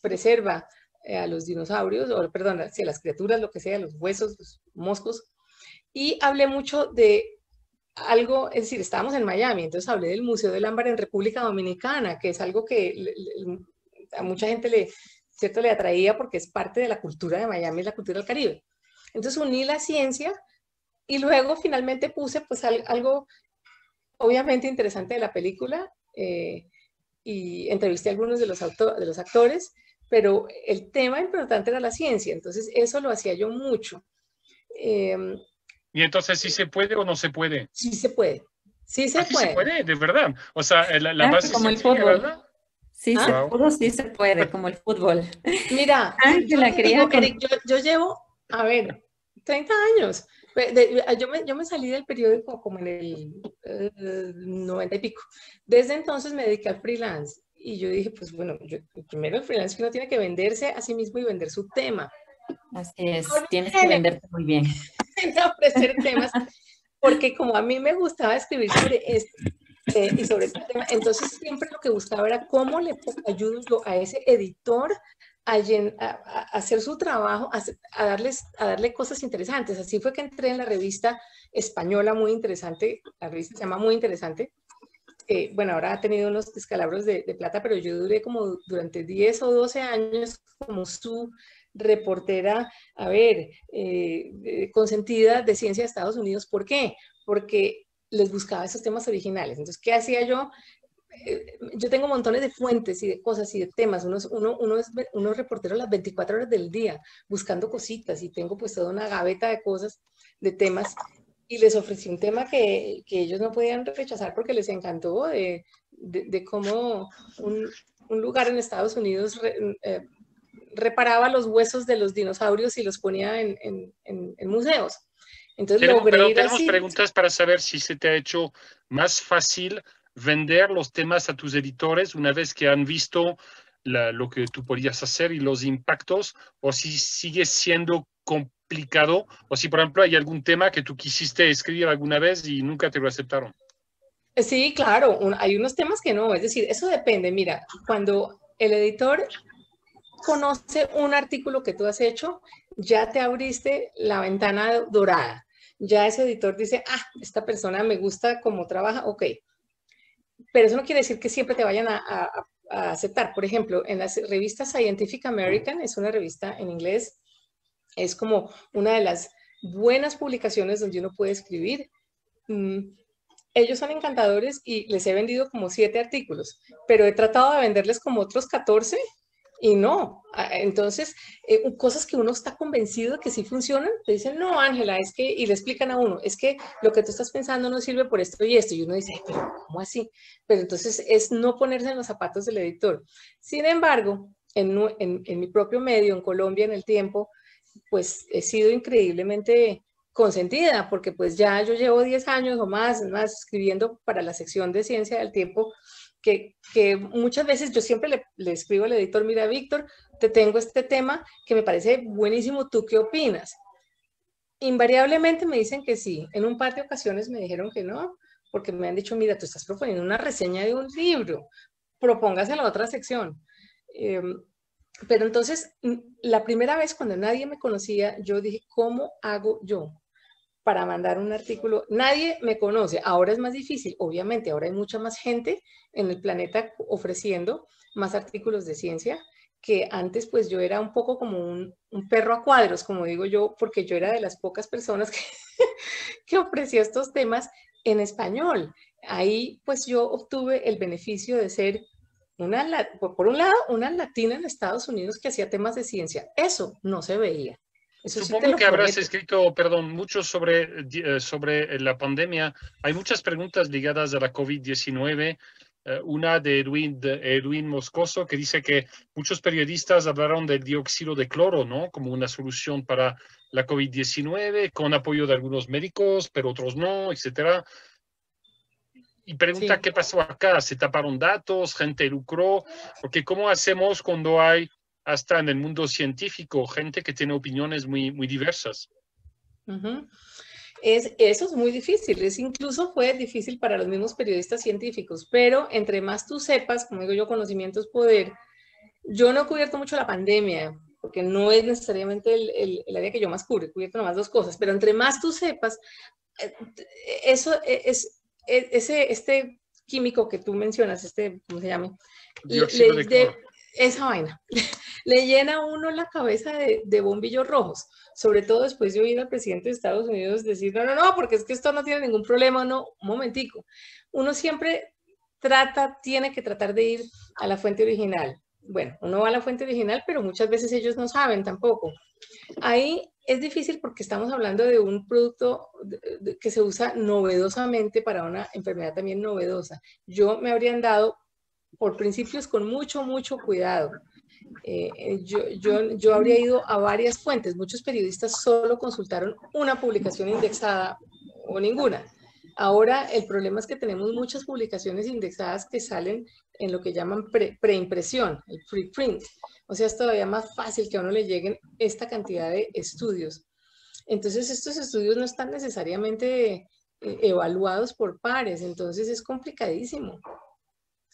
preserva a los dinosaurios, o perdón, a las criaturas, lo que sea, los huesos, los moscos. Y hablé mucho de algo, es decir, estábamos en Miami, entonces hablé del Museo del Ámbar en República Dominicana, que es algo que a mucha gente le atraía porque es parte de la cultura de Miami, es la cultura del Caribe. Entonces uní la ciencia y luego finalmente puse pues algo obviamente interesante de la película y entrevisté a algunos de los actores, pero el tema importante era la ciencia, entonces eso lo hacía yo mucho. Y entonces, ¿sí se puede o no se puede? Sí se puede. Sí se puede. Se puede, de verdad. O sea, la base como el fútbol. ¿Verdad? Sí, se se puede, como el fútbol. Mira, yo llevo, 30 años. Yo me salí del periódico como en el 90 y pico. Desde entonces me dediqué al freelance. Y yo dije, pues bueno, primero el freelance que uno tiene que venderse a sí mismo y vender su tema. Así es, tienes que venderte muy bien. Ofrecer temas, porque como a mí me gustaba escribir sobre esto y sobre este tema, entonces siempre lo que buscaba era cómo le ayudo yo a ese editor a hacer su trabajo, a darle cosas interesantes. Así fue que entré en la revista española muy interesante, la revista se llama Muy Interesante. Bueno, ahora ha tenido unos descalabros de plata, pero yo duré como durante 10 o 12 años como su reportera, consentida de ciencia de Estados Unidos. ¿Por qué? Porque les buscaba esos temas originales. Entonces, ¿qué hacía yo? Yo tengo montones de fuentes y de cosas y de temas. Uno es reportero las 24 horas del día buscando cositas y tengo pues toda una gaveta de cosas, de temas. Y les ofrecí un tema que ellos no podían rechazar porque les encantó de cómo un lugar en Estados Unidos reparaba los huesos de los dinosaurios y los ponía en museos. Entonces tenemos preguntas para saber si se te ha hecho más fácil vender los temas a tus editores una vez que han visto lo que tú podías hacer y los impactos, o si sigue siendo complicado, o si por ejemplo hay algún tema que tú quisiste escribir alguna vez y nunca te lo aceptaron. Sí, claro, hay unos temas que no, es decir, eso depende. Mira, cuando el editor conoce un artículo que tú has hecho, ya te abriste la ventana dorada. Ya ese editor dice, ah, esta persona me gusta cómo trabaja, ok. Pero eso no quiere decir que siempre te vayan a aceptar. Por ejemplo, en la revista Scientific American, es una revista en inglés, es como una de las buenas publicaciones donde uno puede escribir. Ellos son encantadores y les he vendido como 7 artículos, pero he tratado de venderles como otros 14 y no. Entonces, cosas que uno está convencido de que sí funcionan, te dicen, no, Ángela, es que, y le explican a uno, es que lo que tú estás pensando no sirve por esto y esto. Y uno dice, pero ¿cómo así? Pero entonces es no ponerse en los zapatos del editor. Sin embargo, en mi propio medio, en Colombia, en El Tiempo, pues he sido increíblemente consentida, porque pues ya yo llevo 10 años o más escribiendo para la sección de Ciencia del Tiempo, que muchas veces yo siempre le escribo al editor, mira, Víctor, te tengo este tema que me parece buenísimo, ¿tú qué opinas? Invariablemente me dicen que sí. En un par de ocasiones me dijeron que no, porque me han dicho, mira, tú estás proponiendo una reseña de un libro, propóngase a la otra sección. Pero entonces, la primera vez cuando nadie me conocía, yo dije, ¿cómo hago yo para mandar un artículo? Nadie me conoce, ahora es más difícil, obviamente, ahora hay mucha más gente en el planeta ofreciendo más artículos de ciencia, que antes pues yo era un poco como un perro a cuadros, como digo yo, porque yo era de las pocas personas que ofrecía estos temas en español. Ahí pues yo obtuve el beneficio de ser por un lado, una latina en Estados Unidos que hacía temas de ciencia. Eso no se veía. Eso sí te Supongo lo que habrás prometo. escrito, perdón, mucho sobre la pandemia. Hay muchas preguntas ligadas a la COVID-19. Una de Edwin Moscoso, que dice que muchos periodistas hablaron del dióxido de cloro, ¿no? Como una solución para la COVID-19, con apoyo de algunos médicos, pero otros no, etcétera. Y pregunta Sí. qué pasó acá, se taparon datos, gente lucró, porque cómo hacemos cuando hay hasta en el mundo científico gente que tiene opiniones muy diversas. Uh-huh. Eso es muy difícil, incluso fue difícil para los mismos periodistas científicos, pero entre más tú sepas, como digo yo, conocimiento es poder. Yo no he cubierto mucho la pandemia, porque no es necesariamente el área que yo más cubro, he cubierto nomás 2 cosas, pero entre más tú sepas, eso este químico que tú mencionas, ¿cómo se llama? Dióxido de cloro. Esa vaina, le llena a uno la cabeza de bombillos rojos, sobre todo después de oír al presidente de Estados Unidos decir, no, porque es que esto no tiene ningún problema, no, un momentico. Uno siempre tiene que tratar de ir a la fuente original. Bueno, uno va a la fuente original, pero muchas veces ellos no saben tampoco. Ahí es difícil porque estamos hablando de un producto que se usa novedosamente para una enfermedad también novedosa. Yo me habría andado por principios con mucho cuidado. Yo habría ido a varias fuentes. Muchos periodistas solo consultaron una publicación indexada o ninguna. Ahora el problema es que tenemos muchas publicaciones indexadas que salen en lo que llaman preimpresión, el preprint. O sea, es todavía más fácil que a uno le lleguen esta cantidad de estudios. Entonces, estos estudios no están necesariamente evaluados por pares, entonces es complicadísimo.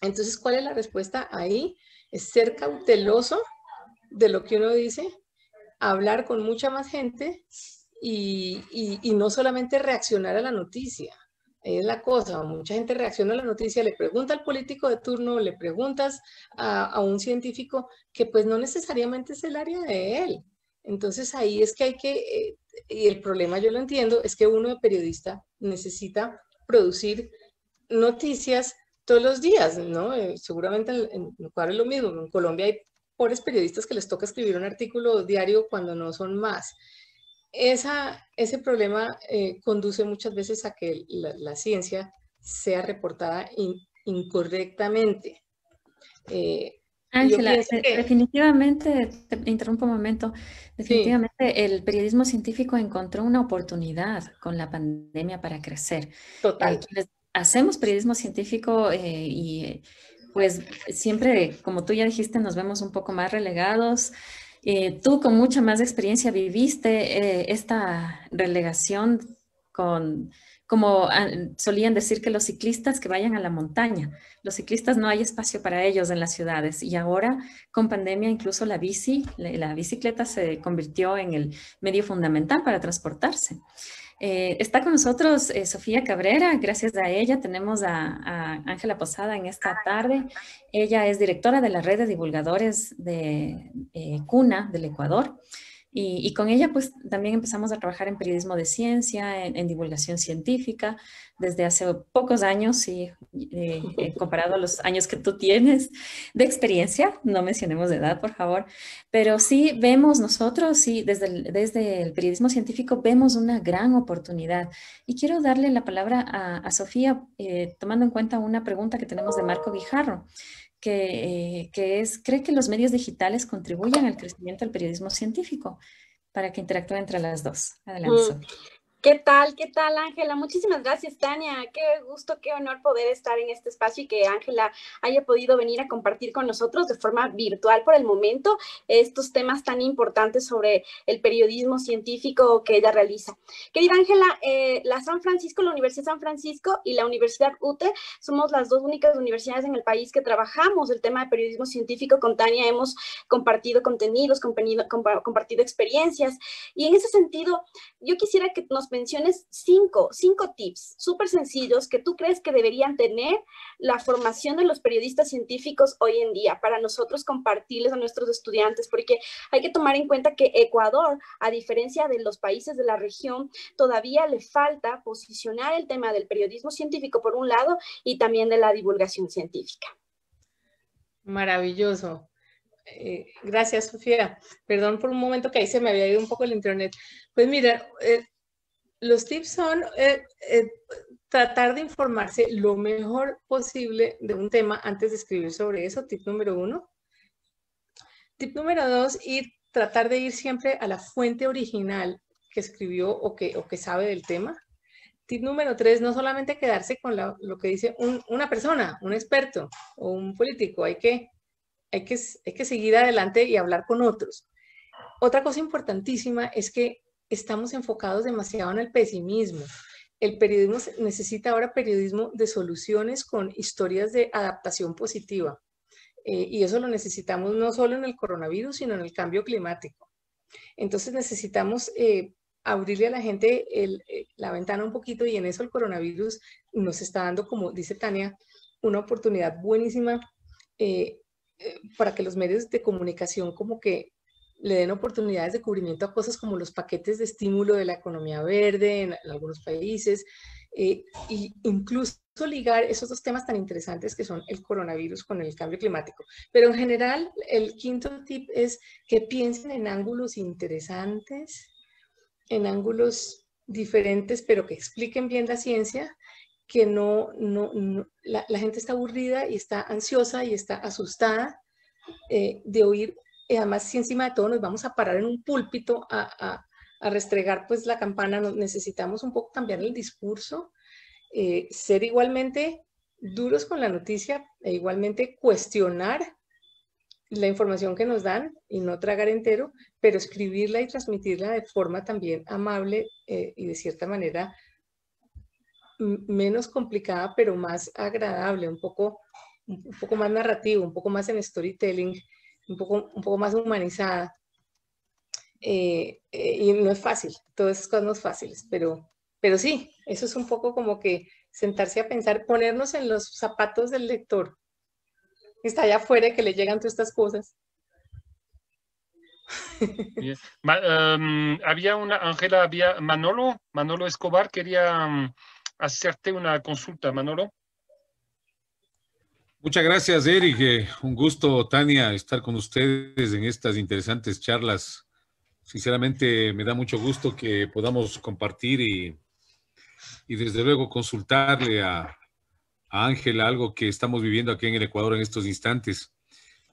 Entonces, ¿cuál es la respuesta ahí? Es ser cauteloso de lo que uno dice, hablar con mucha más gente y no solamente reaccionar a la noticia. Es la cosa, mucha gente reacciona a la noticia, le pregunta al político de turno, le preguntas a un científico que pues no necesariamente es el área de él. Entonces ahí es que hay que, y el problema yo lo entiendo, es que uno de periodista necesita producir noticias todos los días, ¿no? Seguramente en Ecuador es lo mismo, en Colombia hay pobres periodistas que les toca escribir un artículo diario cuando no son más. Ese problema conduce muchas veces a que la ciencia sea reportada incorrectamente. Yo Ángela, pienso que definitivamente, te interrumpo un momento, sí, definitivamente el periodismo científico encontró una oportunidad con la pandemia para crecer. total. Quienes hacemos periodismo científico pues siempre, como tú ya dijiste, nos vemos un poco más relegados. Tú con mucha más experiencia viviste esta relegación con como solían decir que los ciclistas que vayan a la montaña. Los ciclistas no hay espacio para ellos en las ciudades y ahora con pandemia incluso la bicicleta se convirtió en el medio fundamental para transportarse. Está con nosotros Sofía Cabrera. Gracias a ella tenemos a Ángela Posada en esta tarde. Ella es directora de la red de divulgadores de CUNA del Ecuador. Y con ella pues también empezamos a trabajar en periodismo de ciencia, en divulgación científica, desde hace pocos años y comparado a los años que tú tienes de experiencia, no mencionemos de edad por favor, pero sí vemos nosotros, sí, desde el periodismo científico vemos una gran oportunidad. Y quiero darle la palabra a Sofía tomando en cuenta una pregunta que tenemos de Marco Guijarro. Que es, ¿cree que los medios digitales contribuyen al crecimiento del periodismo científico para que interactúe entre las dos? Adelante, Sofía. ¿Qué tal, Ángela? Muchísimas gracias, Tania. Qué gusto, qué honor poder estar en este espacio y que Ángela haya podido venir a compartir con nosotros de forma virtual por el momento estos temas tan importantes sobre el periodismo científico que ella realiza. Querida Ángela, la Universidad San Francisco y la Universidad UTE somos las dos únicas universidades en el país que trabajamos el tema de periodismo científico. Con Tania hemos compartido contenidos, compartido experiencias y en ese sentido yo quisiera que nos menciones cinco tips súper sencillos que tú crees que deberían tener la formación de los periodistas científicos hoy en día para nosotros compartirles a nuestros estudiantes, porque hay que tomar en cuenta que Ecuador, a diferencia de los países de la región, todavía le falta posicionar el tema del periodismo científico por un lado y también de la divulgación científica. Maravilloso. Gracias, Sofía. Perdón por un momento que ahí se me había ido un poco el internet. Pues mira, los tips son tratar de informarse lo mejor posible de un tema antes de escribir sobre eso, tip número 1. Tip número 2, tratar de ir siempre a la fuente original que escribió o que sabe del tema. Tip número 3, no solamente quedarse con lo que dice una persona, un experto o un político, hay que seguir adelante y hablar con otros. Otra cosa importantísima es que estamos enfocados demasiado en el pesimismo. El periodismo necesita ahora periodismo de soluciones con historias de adaptación positiva. Y eso lo necesitamos no solo en el coronavirus, sino en el cambio climático. Entonces necesitamos abrirle a la gente la ventana un poquito y en eso el coronavirus nos está dando, como dice Tania, una oportunidad buenísima para que los medios de comunicación como que le den oportunidades de cubrimiento a cosas como los paquetes de estímulo de la economía verde en algunos países, e incluso ligar esos dos temas tan interesantes que son el coronavirus con el cambio climático. Pero en general, el quinto tip es que piensen en ángulos interesantes, en ángulos diferentes, pero que expliquen bien la ciencia, que la gente está aburrida y está ansiosa y está asustada de oír. Y además, si encima de todo nos vamos a parar en un púlpito a restregar pues la campana, necesitamos un poco cambiar el discurso, ser igualmente duros con la noticia e igualmente cuestionar la información que nos dan y no tragar entero, pero escribirla y transmitirla de forma también amable y de cierta manera menos complicada, pero más agradable, un poco más narrativo, un poco más en storytelling, un poco más humanizada. Y no es fácil, todas esas cosas no es fáciles, pero sí, eso es un poco como que sentarse a pensar, ponernos en los zapatos del lector que está allá afuera y que le llegan todas estas cosas. Bien. Había Manolo Escobar quería hacerte una consulta, Manolo. Muchas gracias, Eric. Un gusto, Tania, estar con ustedes en estas interesantes charlas. Sinceramente, me da mucho gusto que podamos compartir y desde luego consultarle a Ángela algo que estamos viviendo aquí en el Ecuador en estos instantes.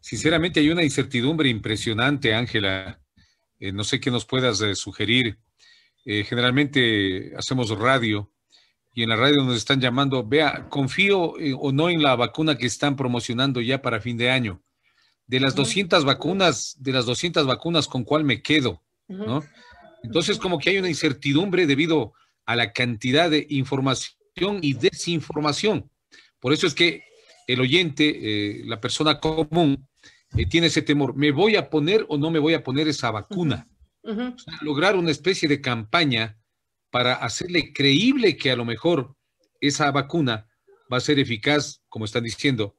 Sinceramente, hay una incertidumbre impresionante, Ángela. No sé qué nos puedas sugerir. Generalmente hacemos radio. Y en la radio nos están llamando, vea, confío o no en la vacuna que están promocionando ya para fin de año. De las 200 vacunas, ¿con cuál me quedo? ¿No? Entonces, como que hay una incertidumbre debido a la cantidad de información y desinformación. Por eso es que el oyente, la persona común, tiene ese temor. ¿Me voy a poner o no me voy a poner esa vacuna? Uh -huh. O sea, lograr una especie de campaña para hacerle creíble que a lo mejor esa vacuna va a ser eficaz, como están diciendo,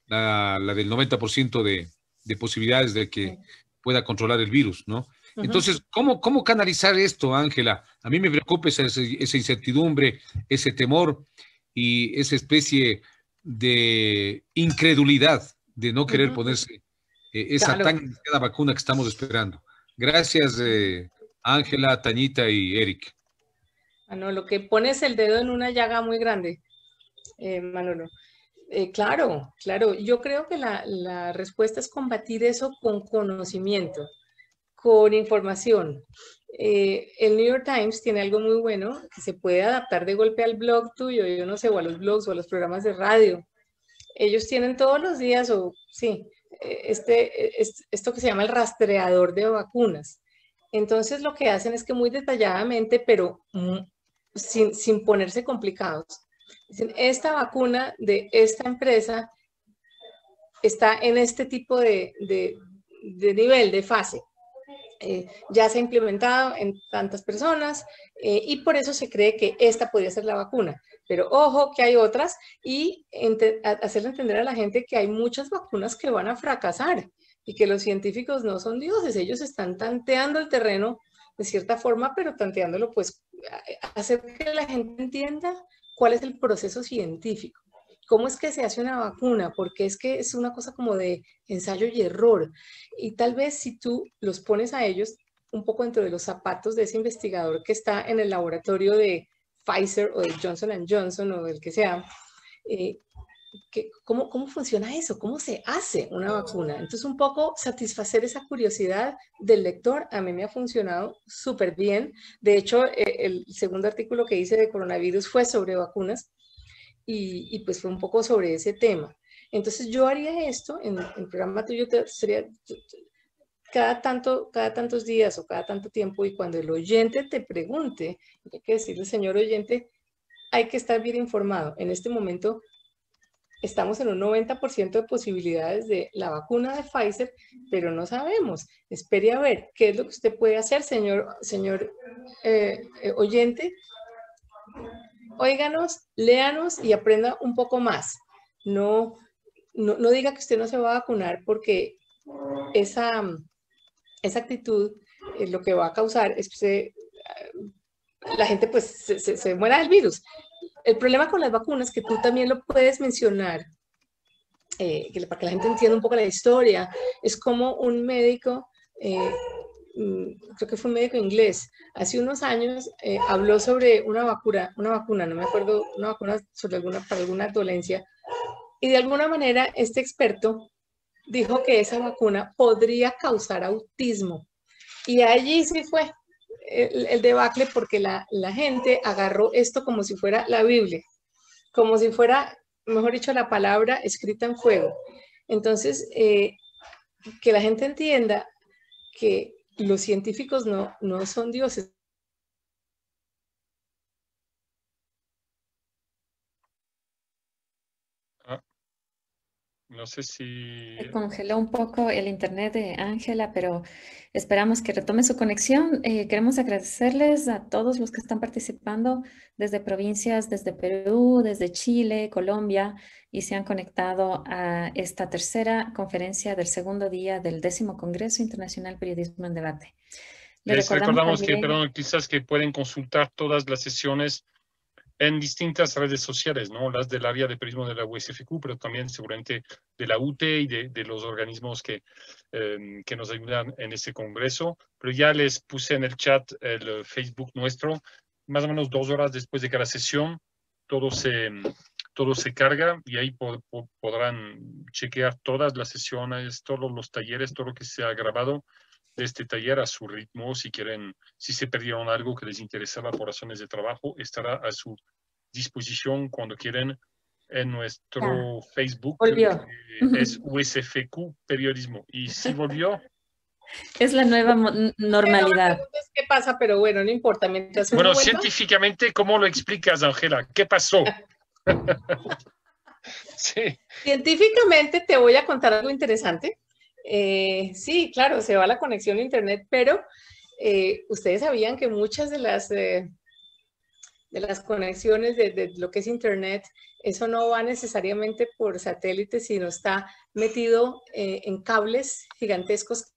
la del 90% de posibilidades de que pueda controlar el virus, ¿no? Entonces, ¿cómo canalizar esto, Ángela? A mí me preocupa esa incertidumbre, ese temor y esa especie de incredulidad de no querer ponerse esa tan iniciada vacuna que estamos esperando. Gracias, Ángela, Tañita y Eric. Manolo, que pones el dedo en una llaga muy grande, Manolo. Claro, yo creo que la respuesta es combatir eso con conocimiento, con información. El New York Times tiene algo muy bueno que se puede adaptar de golpe al blog tuyo, yo no sé, o a los blogs o a los programas de radio. Ellos tienen todos los días, o sí, esto que se llama el rastreador de vacunas. Entonces lo que hacen es que muy detalladamente, pero sin ponerse complicados, dicen, esta vacuna de esta empresa está en este tipo de nivel, de fase. Ya se ha implementado en tantas personas y por eso se cree que esta podría ser la vacuna. Pero ojo que hay otras y hacerle entender a la gente que hay muchas vacunas que van a fracasar y que los científicos no son dioses, ellos están tanteando el terreno de cierta forma, pero tanteándolo pues hacer que la gente entienda cuál es el proceso científico. ¿Cómo es que se hace una vacuna? Porque es que es una cosa como de ensayo y error. Y tal vez si tú los pones a ellos un poco dentro de los zapatos de ese investigador que está en el laboratorio de Pfizer o de Johnson & Johnson o del que sea, ¿cómo funciona eso? ¿Cómo se hace una vacuna? Entonces un poco satisfacer esa curiosidad del lector a mí me ha funcionado súper bien. De hecho, el segundo artículo que hice de coronavirus fue sobre vacunas. Y pues fue un poco sobre ese tema. Entonces yo haría esto, en el programa tuyo sería cada tantos días o cada tanto tiempo, y cuando el oyente te pregunte, hay que decirle, señor oyente, hay que estar bien informado. En este momento estamos en un 90% de posibilidades de la vacuna de Pfizer, pero no sabemos. Espere a ver qué es lo que usted puede hacer, señor oyente. Óiganos, léanos y aprenda un poco más. No diga que usted no se va a vacunar porque esa actitud lo que va a causar es que la gente pues se muera del virus. El problema con las vacunas es que tú también lo puedes mencionar, para que la gente entienda un poco la historia, es como un médico, creo que fue un médico inglés, hace unos años habló sobre una vacuna, no me acuerdo, una vacuna para alguna dolencia, y de alguna manera este experto dijo que esa vacuna podría causar autismo. Y allí sí fue el debacle, porque la gente agarró esto como si fuera la Biblia, como si fuera, mejor dicho, la palabra escrita en fuego. Entonces, que la gente entienda que los científicos no son dioses. No sé si... Se congeló un poco el internet de Ángela, pero esperamos que retome su conexión. Queremos agradecerles a todos los que están participando desde provincias, desde Perú, desde Chile, Colombia, y se han conectado a esta tercera conferencia del segundo día del 10º Congreso Internacional Periodismo en Debate. Les recordamos que, perdón, quizás que pueden consultar todas las sesiones en distintas redes sociales, ¿no? Las del área de periodismo de la USFQ, pero también seguramente de la UTE y de los organismos que nos ayudan en este congreso. Pero ya les puse en el chat el Facebook nuestro, más o menos 2 horas después de cada sesión, todo se carga y ahí podrán chequear todas las sesiones, todos los talleres, todo lo que se ha grabado de este taller a su ritmo. Si quieren, si se perdieron algo que les interesaba por razones de trabajo, estará a su disposición cuando quieren en nuestro Facebook. Volvió. Es USFQ Periodismo. ¿Y si volvió? Es la nueva normalidad. ¿Qué pasa? Pero bueno, no importa. Mientras bueno, científicamente, ¿cómo lo explicas, Ángela? ¿Qué pasó? Sí. Científicamente te voy a contar algo interesante. Sí, claro, se va la conexión a internet, pero ustedes sabían que muchas de las conexiones de lo que es internet, eso no va necesariamente por satélite, sino está metido en cables gigantescos.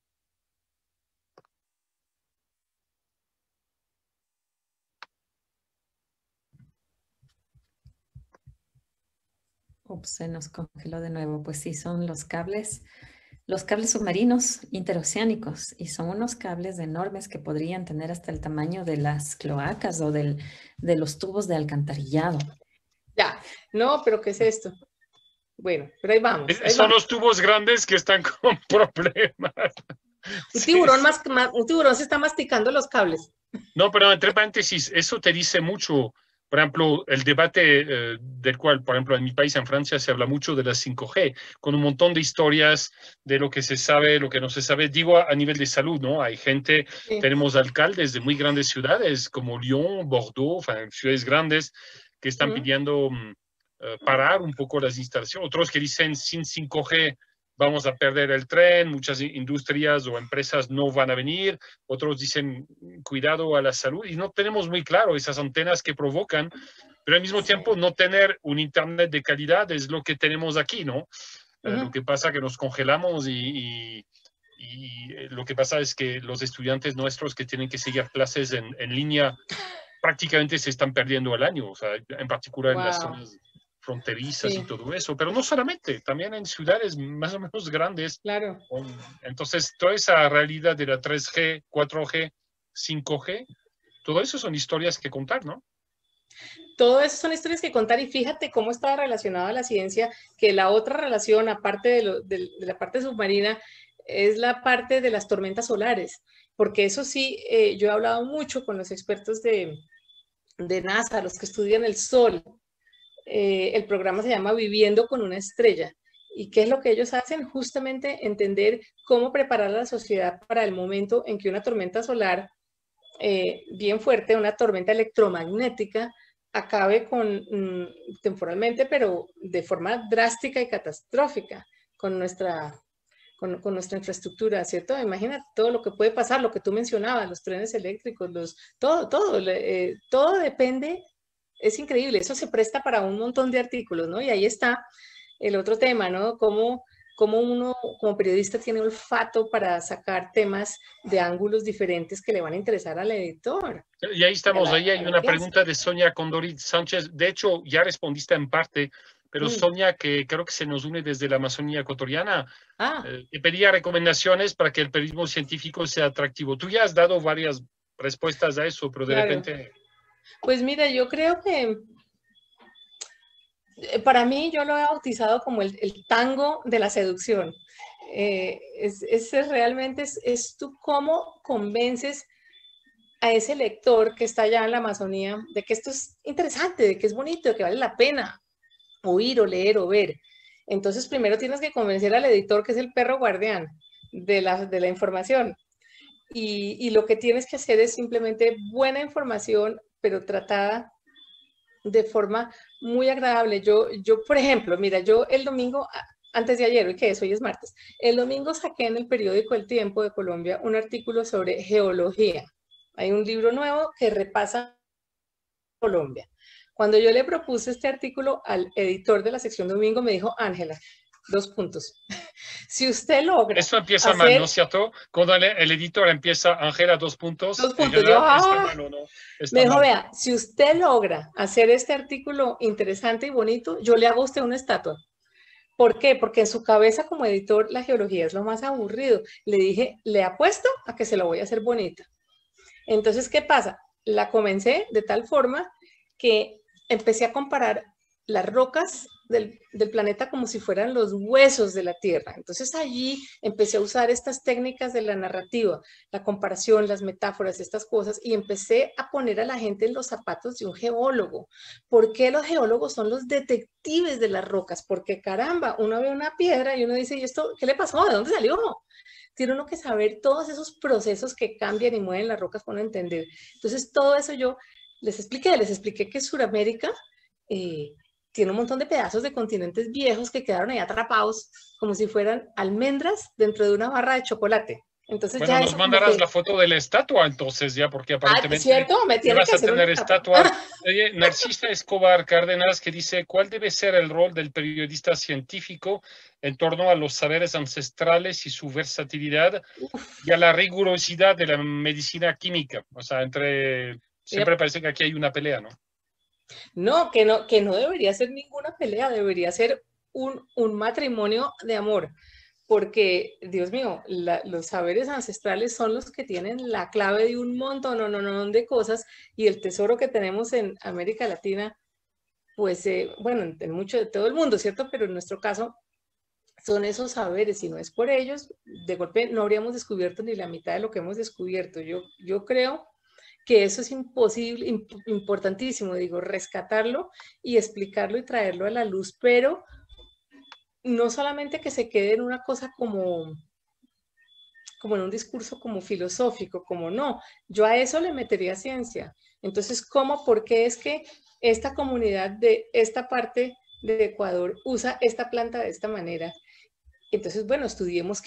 Ups, se nos congeló de nuevo. Pues sí, son los cables submarinos interoceánicos, y son unos cables enormes que podrían tener hasta el tamaño de las cloacas o de los tubos de alcantarillado. Ya, no, pero ¿qué es esto? Bueno, pero ahí vamos. Son los tubos grandes que están con problemas. Un tiburón se está masticando los cables. No, pero entre paréntesis, eso te dice mucho. Por ejemplo, el debate del cual, por ejemplo, en mi país, en Francia, se habla mucho de la 5G, con un montón de historias de lo que se sabe, lo que no se sabe. Digo, a nivel de salud, ¿no? Hay gente, sí. Tenemos alcaldes de muy grandes ciudades, como Lyon, Bordeaux, ciudades grandes, que están pidiendo parar un poco las instalaciones. Otros que dicen, sin 5G vamos a perder el tren, muchas industrias o empresas no van a venir, otros dicen cuidado a la salud, y no tenemos muy claro esas antenas que provocan, pero al mismo tiempo no tener un internet de calidad es lo que tenemos aquí, ¿no? Lo que pasa es que nos congelamos y lo que pasa es que los estudiantes nuestros que tienen que seguir clases en línea prácticamente se están perdiendo el año, o sea, en particular en las zonas fronterizas y todo eso, pero no solamente, también en ciudades más o menos grandes. Claro. Entonces, toda esa realidad de la 3G, 4G, 5G, todo eso son historias que contar, ¿no? Todo eso son historias que contar, y fíjate cómo está relacionada la ciencia, que la otra relación, aparte de la parte submarina, es la parte de las tormentas solares, porque eso sí, yo he hablado mucho con los expertos de NASA, los que estudian el sol. El programa se llama Viviendo con una estrella. ¿Y qué es lo que ellos hacen? Justamente entender cómo preparar a la sociedad para el momento en que una tormenta solar bien fuerte, una tormenta electromagnética, acabe temporalmente, pero de forma drástica y catastrófica con nuestra infraestructura, ¿cierto? Imagina todo lo que puede pasar, lo que tú mencionabas, los trenes eléctricos, todo depende. Es increíble, eso se presta para un montón de artículos, ¿no? Y ahí está el otro tema, ¿no? Cómo uno como periodista tiene olfato para sacar temas de ángulos diferentes que le van a interesar al editor. Y ahí estamos, ahí hay una pregunta de Sonia Condorit Sánchez. De hecho, ya respondiste en parte, pero Sonia, que creo que se nos une desde la Amazonía ecuatoriana, te pedía recomendaciones para que el periodismo científico sea atractivo. Tú ya has dado varias respuestas a eso, pero de repente... Pues mira, yo creo que para mí yo lo he bautizado como el tango de la seducción. Realmente es tú cómo convences a ese lector que está allá en la Amazonía de que esto es interesante, de que es bonito, de que vale la pena oír o leer o ver. Entonces primero tienes que convencer al editor, que es el perro guardián de la información. Y lo que tienes que hacer es simplemente buena información, pero tratada de forma muy agradable. Yo, por ejemplo, mira, yo el domingo, antes de ayer, hoy que es, hoy es martes, el domingo saqué en el periódico El Tiempo de Colombia un artículo sobre geología. Hay un libro nuevo que repasa Colombia. Cuando yo le propuse este artículo al editor de la sección domingo, me dijo, Ángela, 2 puntos. Si usted logra... Eso empieza mal, ¿no es cierto? Cuando el editor empieza, Ángela, 2 puntos. 2 puntos. Me dijo, vea, si usted logra hacer este artículo interesante y bonito, yo le hago a usted una estatua. ¿Por qué? Porque en su cabeza como editor la geología es lo más aburrido. Le dije, le apuesto a que se lo voy a hacer bonita. Entonces, ¿qué pasa? La comencé de tal forma que empecé a comparar las rocas del planeta como si fueran los huesos de la Tierra. Entonces allí empecé a usar estas técnicas de la narrativa, la comparación, las metáforas, estas cosas, y empecé a poner a la gente en los zapatos de un geólogo. ¿Por qué los geólogos son los detectives de las rocas? Porque caramba, uno ve una piedra y uno dice, ¿y esto qué le pasó? ¿De dónde salió? Tiene uno que saber todos esos procesos que cambian y mueven las rocas para uno entender. Entonces todo eso yo les expliqué que Sudamérica tiene un montón de pedazos de continentes viejos que quedaron ahí atrapados como si fueran almendras dentro de una barra de chocolate. Entonces bueno, ya nos mandarás la foto de la estatua entonces ya, porque aparentemente ¿cierto? Me tiene vas que a hacer tener estatua. Oye, Narcisa Escobar Cárdenas, que dice, ¿cuál debe ser el rol del periodista científico en torno a los saberes ancestrales y su versatilidad y a la rigurosidad de la medicina química? O sea, siempre parece que aquí hay una pelea, ¿no? No, que no debería ser ninguna pelea, debería ser un matrimonio de amor, porque, Dios mío, los saberes ancestrales son los que tienen la clave de un montón de cosas, y el tesoro que tenemos en América Latina, pues, bueno, en mucho de todo el mundo, ¿cierto? Pero en nuestro caso son esos saberes, si no es por ellos, de golpe no habríamos descubierto ni la mitad de lo que hemos descubierto. Yo creo que eso es imposible, importantísimo, digo, rescatarlo y explicarlo y traerlo a la luz, pero no solamente que se quede en una cosa como en un discurso como filosófico, como no, yo a eso le metería ciencia. Entonces, ¿cómo? ¿Por qué es que esta comunidad de esta parte de Ecuador usa esta planta de esta manera? Entonces, bueno, estudiemos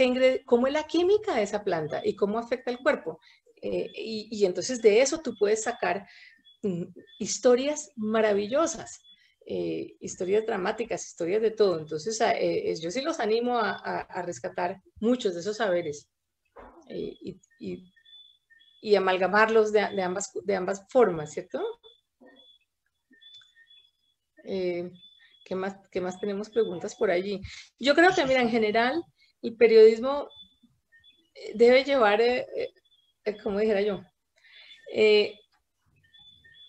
cómo es la química de esa planta y cómo afecta el cuerpo. Y entonces de eso tú puedes sacar historias maravillosas, historias dramáticas, historias de todo. Entonces, yo sí los animo a rescatar muchos de esos saberes y amalgamarlos de ambas formas, ¿cierto? ¿Qué más tenemos preguntas por allí? Yo creo que, mira, en general, el periodismo debe llevar, como dijera yo,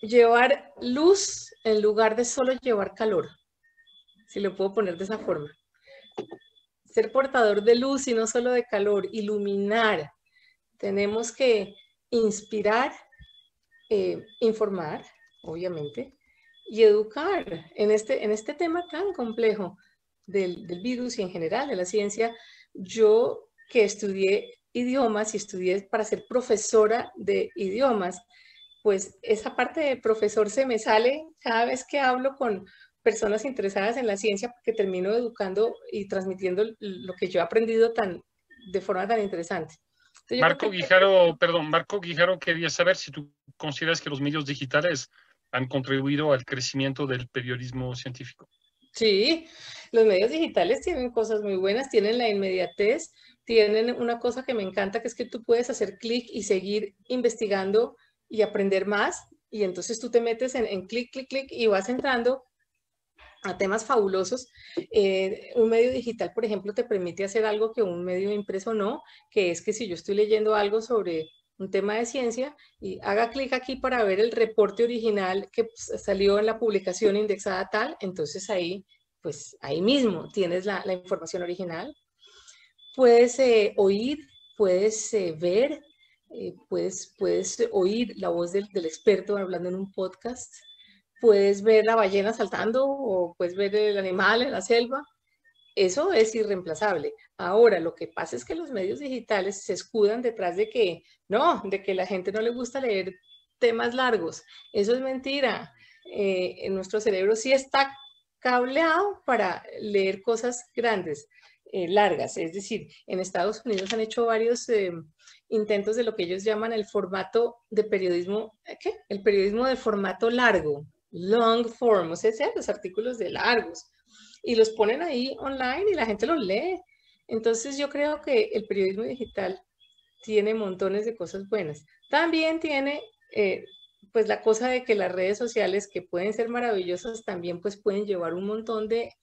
llevar luz en lugar de solo llevar calor, si lo puedo poner de esa forma. Ser portador de luz y no solo de calor, iluminar. Tenemos que inspirar, informar, obviamente, y educar en este tema tan complejo del virus y en general de la ciencia. Yo que estudié idiomas y estudié para ser profesora de idiomas, pues esa parte de profesor se me sale cada vez que hablo con personas interesadas en la ciencia, porque termino educando y transmitiendo lo que yo he aprendido de forma tan interesante. Entonces, Marco Guijarro quería saber si tú consideras que los medios digitales han contribuido al crecimiento del periodismo científico. Sí, los medios digitales tienen cosas muy buenas, tienen la inmediatez, tienen una cosa que me encanta, que es que tú puedes hacer clic y seguir investigando y aprender más, y entonces tú te metes en clic, clic, clic y vas entrando a temas fabulosos. Un medio digital, por ejemplo, te permite hacer algo que un medio impreso no, que es que si yo estoy leyendo algo sobre un tema de ciencia y haga clic aquí para ver el reporte original que salió en la publicación indexada tal, entonces ahí, pues ahí mismo tienes la información original. Puedes oír, puedes ver, puedes oír la voz del experto hablando en un podcast, puedes ver la ballena saltando o puedes ver el animal en la selva. Eso es irreemplazable. Ahora, lo que pasa es que los medios digitales se escudan detrás de que la gente no le gusta leer temas largos. Eso es mentira. En nuestro cerebro sí está cableado para leer cosas grandes, largas. Es decir, en Estados Unidos han hecho varios intentos de lo que ellos llaman el formato de periodismo, ¿qué? El periodismo de formato largo, long form, o sea, los artículos de largos. Y los ponen ahí online y la gente los lee. Entonces yo creo que el periodismo digital tiene montones de cosas buenas. También tiene pues la cosa de que las redes sociales, que pueden ser maravillosas, también pues pueden llevar un montón de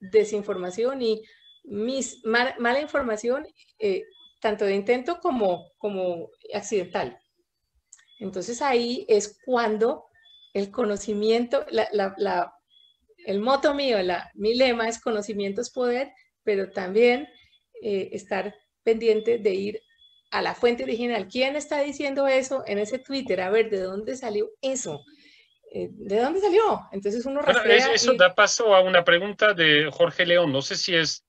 desinformación y mala información, tanto de intento como accidental. Entonces ahí es cuando el conocimiento, el moto mío, mi lema es conocimiento es poder, pero también estar pendiente de ir a la fuente original. ¿Quién está diciendo eso en ese Twitter? A ver, ¿de dónde salió eso? ¿De dónde salió? Entonces uno rastrea. Eso da paso a una pregunta de Jorge León. No sé si es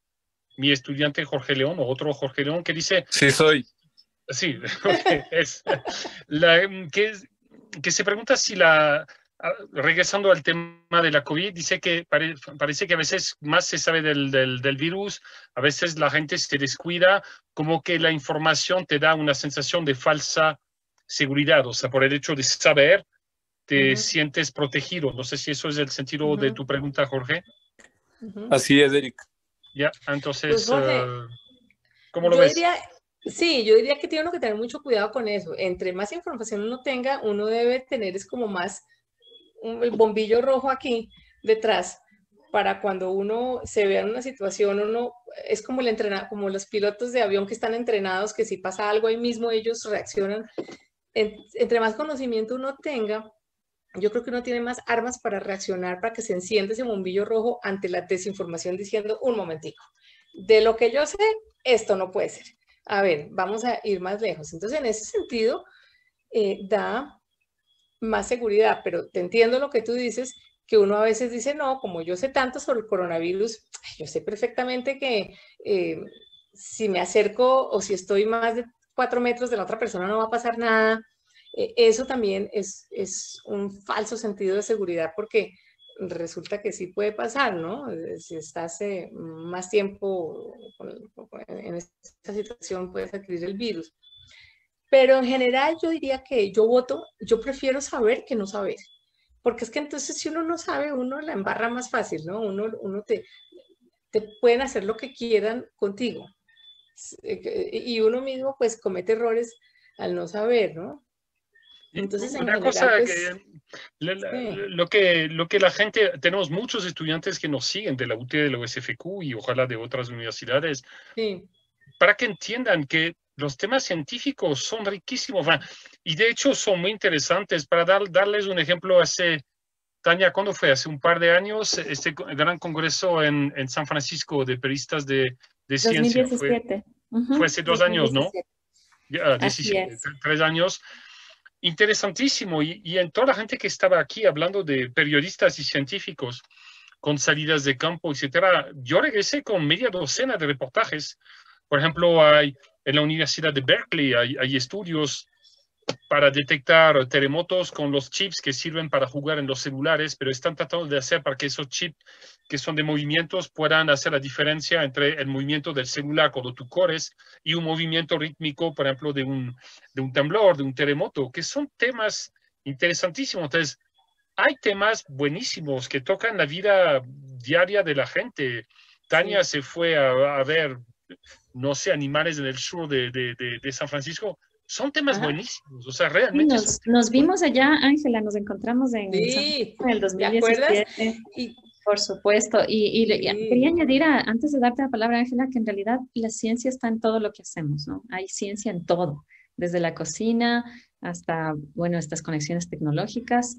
mi estudiante Jorge León o otro Jorge León que dice... Sí, soy. Sí, okay, que se pregunta si regresando al tema de la COVID, dice que parece que a veces más se sabe del virus, a veces la gente se descuida, como que la información te da una sensación de falsa seguridad, o sea, por el hecho de saber, te sientes protegido. No sé si eso es el sentido de tu pregunta, Jorge. Así es, Eric. Ya, entonces, pues, Jorge, ¿cómo lo ves? Sí, yo diría que tiene uno que tener mucho cuidado con eso. Entre más información uno tenga, uno debe tener es como más el bombillo rojo aquí detrás para cuando uno se vea en una situación, uno es como como los pilotos de avión que están entrenados, que si pasa algo ahí mismo ellos reaccionan. Entre más conocimiento uno tenga, yo creo que uno tiene más armas para reaccionar, para que se encienda ese bombillo rojo ante la desinformación diciendo, un momentico, de lo que yo sé, esto no puede ser. A ver, vamos a ir más lejos. Entonces, en ese sentido, da más seguridad, pero te entiendo lo que tú dices, que uno a veces dice, no, como yo sé tanto sobre el coronavirus, yo sé perfectamente que si me acerco o si estoy más de 4 metros de la otra persona no va a pasar nada. Eso también es un falso sentido de seguridad porque resulta que sí puede pasar, ¿no? Si estás más tiempo en esta situación, puedes adquirir el virus. Pero en general yo diría que yo prefiero saber que no saber. Porque es que entonces si uno no sabe, uno la embarra más fácil, ¿no? Uno te pueden hacer lo que quieran contigo. Y uno mismo pues comete errores al no saber, ¿no? Entonces, una cosa pues, lo que la gente, tenemos muchos estudiantes que nos siguen de la UT, de la USFQ y ojalá de otras universidades, sí, para que entiendan que los temas científicos son riquísimos y de hecho son muy interesantes. Para darles un ejemplo, Tania, ¿cuándo fue? Hace un par de años, este gran congreso en San Francisco de periodistas de ciencia. 2017. Fue hace 2 años, ¿no? Ya, 17, 3 años. Interesantísimo. Y en toda la gente que estaba aquí hablando de periodistas y científicos con salidas de campo, etcétera, yo regresé con media docena de reportajes. Por ejemplo, en la Universidad de Berkeley hay estudios para detectar terremotos con los chips que sirven para jugar en los celulares, pero están tratando de hacer para que esos chips que son de movimientos puedan hacer la diferencia entre el movimiento del celular cuando tú corres y un movimiento rítmico, por ejemplo, de un temblor, de un terremoto, que son temas interesantísimos. Entonces, hay temas buenísimos que tocan la vida diaria de la gente. Tania se fue a ver, no sé, animales en el sur de San Francisco. Son temas buenísimos, o sea, realmente... Nos vimos allá, Ángela, nos encontramos en el 2017, por supuesto, y quería añadir, antes de darte la palabra, Ángela, que en realidad la ciencia está en todo lo que hacemos, ¿no? Hay ciencia en todo, desde la cocina hasta, bueno, estas conexiones tecnológicas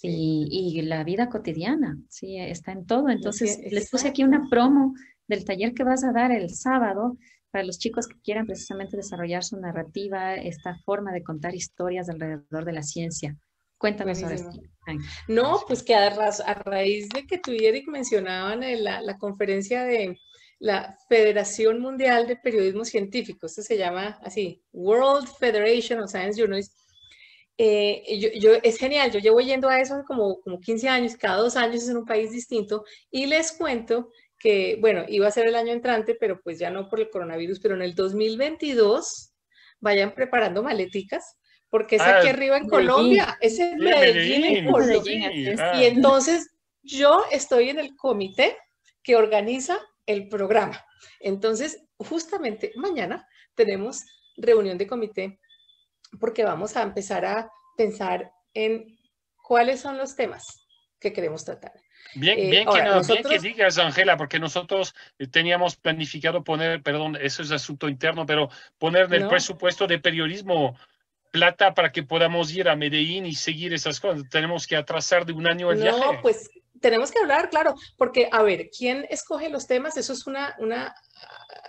y la vida cotidiana, sí, está en todo. Entonces, les puse aquí una promo del taller que vas a dar el sábado, para los chicos que quieran precisamente desarrollar su narrativa, esta forma de contar historias alrededor de la ciencia. Cuéntanos ahora sí. No, pues que a raíz de que tú y Eric mencionaban la conferencia de la Federación Mundial de Periodismo Científico, esto se llama así, World Federation of Science Journalists, es genial, yo llevo yendo a eso como 15 años, cada 2 años es en un país distinto, y les cuento que, bueno, iba a ser el año entrante, pero pues ya no por el coronavirus, pero en el 2022 vayan preparando maleticas, porque es aquí arriba en Colombia, es en Medellín, y entonces yo estoy en el comité que organiza el programa. Entonces, justamente mañana tenemos reunión de comité porque vamos a empezar a pensar en cuáles son los temas que queremos tratar. Bien que digas, Ángela, porque nosotros teníamos planificado poner, perdón, eso es asunto interno, pero poner en el presupuesto de periodismo plata para que podamos ir a Medellín y seguir esas cosas. Tenemos que atrasar de 1 año el viaje. No, pues tenemos que hablar, claro, porque, a ver, ¿quién escoge los temas? Eso es una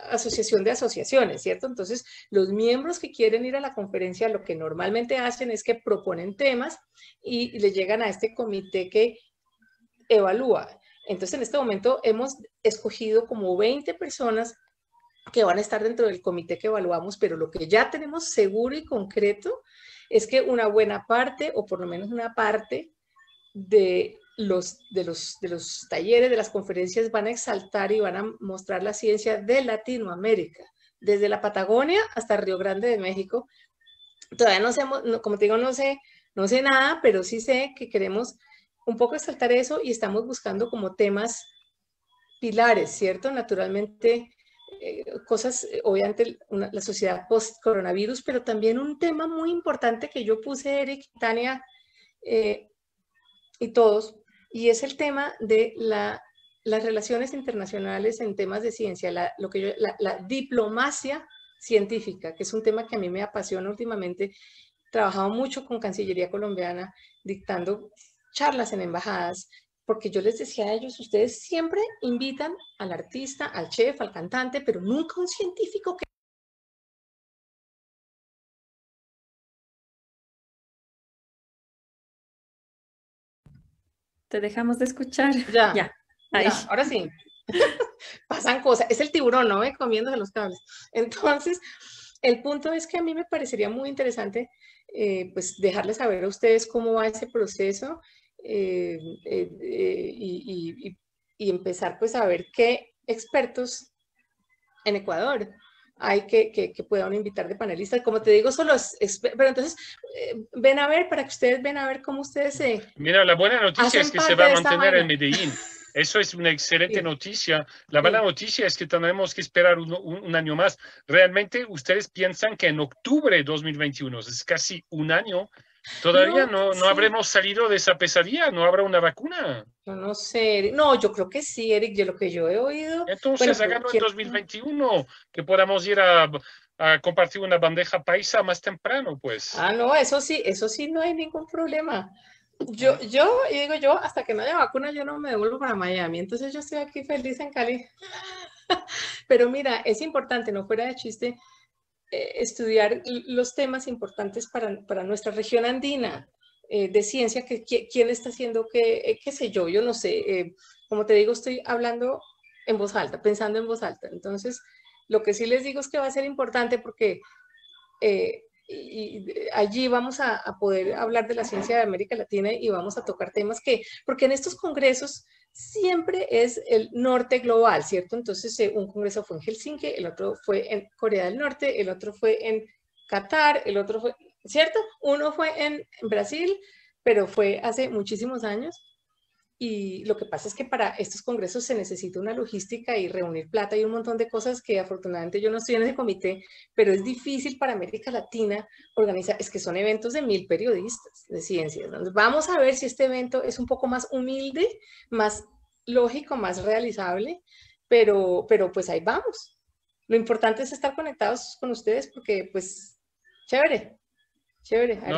asociación de asociaciones, ¿cierto? Entonces, los miembros que quieren ir a la conferencia lo que normalmente hacen es que proponen temas y le llegan a este comité que evalúa. Entonces, en este momento hemos escogido como 20 personas que van a estar dentro del comité que evaluamos, pero lo que ya tenemos seguro y concreto es que una buena parte, o por lo menos una parte, de los talleres, de las conferencias, van a exaltar y van a mostrar la ciencia de Latinoamérica, desde la Patagonia hasta Río Grande de México. Todavía no sé, como te digo, no sé nada, pero sí sé que queremos un poco exaltar eso y estamos buscando como temas pilares, ¿cierto? Naturalmente, cosas, obviamente, la sociedad post-coronavirus, pero también un tema muy importante que yo puse, Eric, Tania y todos, y es el tema de las relaciones internacionales en temas de ciencia, la diplomacia científica, que es un tema que a mí me apasiona últimamente. He trabajado mucho con Cancillería colombiana, dictando charlas en embajadas, porque yo les decía a ellos, ustedes siempre invitan al artista, al chef, al cantante, pero nunca un científico que... Te dejamos de escuchar. Ya, Ahí. ahora sí. Pasan cosas. Es el tiburón, ¿no? Comiéndose los cables. Entonces, el punto es que a mí me parecería muy interesante pues dejarles saber a ustedes cómo va ese proceso y empezar pues a ver qué expertos en Ecuador hay que puedan invitar de panelistas. Como te digo, solo pero entonces ven a ver, para que ustedes ven a ver cómo ustedes se... Mira, la buena noticia es que se va a mantener en Medellín. Eso es una excelente noticia. La mala noticia es que tendremos que esperar un año más. Realmente ustedes piensan que en octubre de 2021, es casi un año, todavía no habremos salido de esa pesadilla, no habrá una vacuna. Yo no sé, Eric. No, yo creo que sí, Eric, de lo que yo he oído. Entonces, háganlo en 2021, que podamos ir a compartir una bandeja paisa más temprano, pues. Ah, no, eso sí, no hay ningún problema. Yo digo yo, hasta que no haya vacuna, yo no me devuelvo para Miami. Entonces yo estoy aquí feliz en Cali. Pero mira, es importante, no fuera de chiste, estudiar los temas importantes para nuestra región andina de ciencia, que quién está haciendo qué sé yo no sé. Como te digo, estoy hablando en voz alta, pensando en voz alta. Entonces, lo que sí les digo es que va a ser importante porque... y allí vamos a poder hablar de la ciencia de América Latina y vamos a tocar temas porque en estos congresos siempre es el norte global, ¿cierto? Entonces, un congreso fue en Helsinki, el otro fue en Corea del Norte, el otro fue en Qatar, el otro fue, ¿cierto? Uno fue en Brasil, pero fue hace muchísimos años. Y lo que pasa es que para estos congresos se necesita una logística y reunir plata y un montón de cosas que afortunadamente yo no estoy en ese comité, pero es difícil para América Latina organizar, es que son eventos de 1000 periodistas de ciencias. Entonces vamos a ver si este evento es un poco más humilde, más lógico, más realizable, pero pues ahí vamos. Lo importante es estar conectados con ustedes porque pues chévere.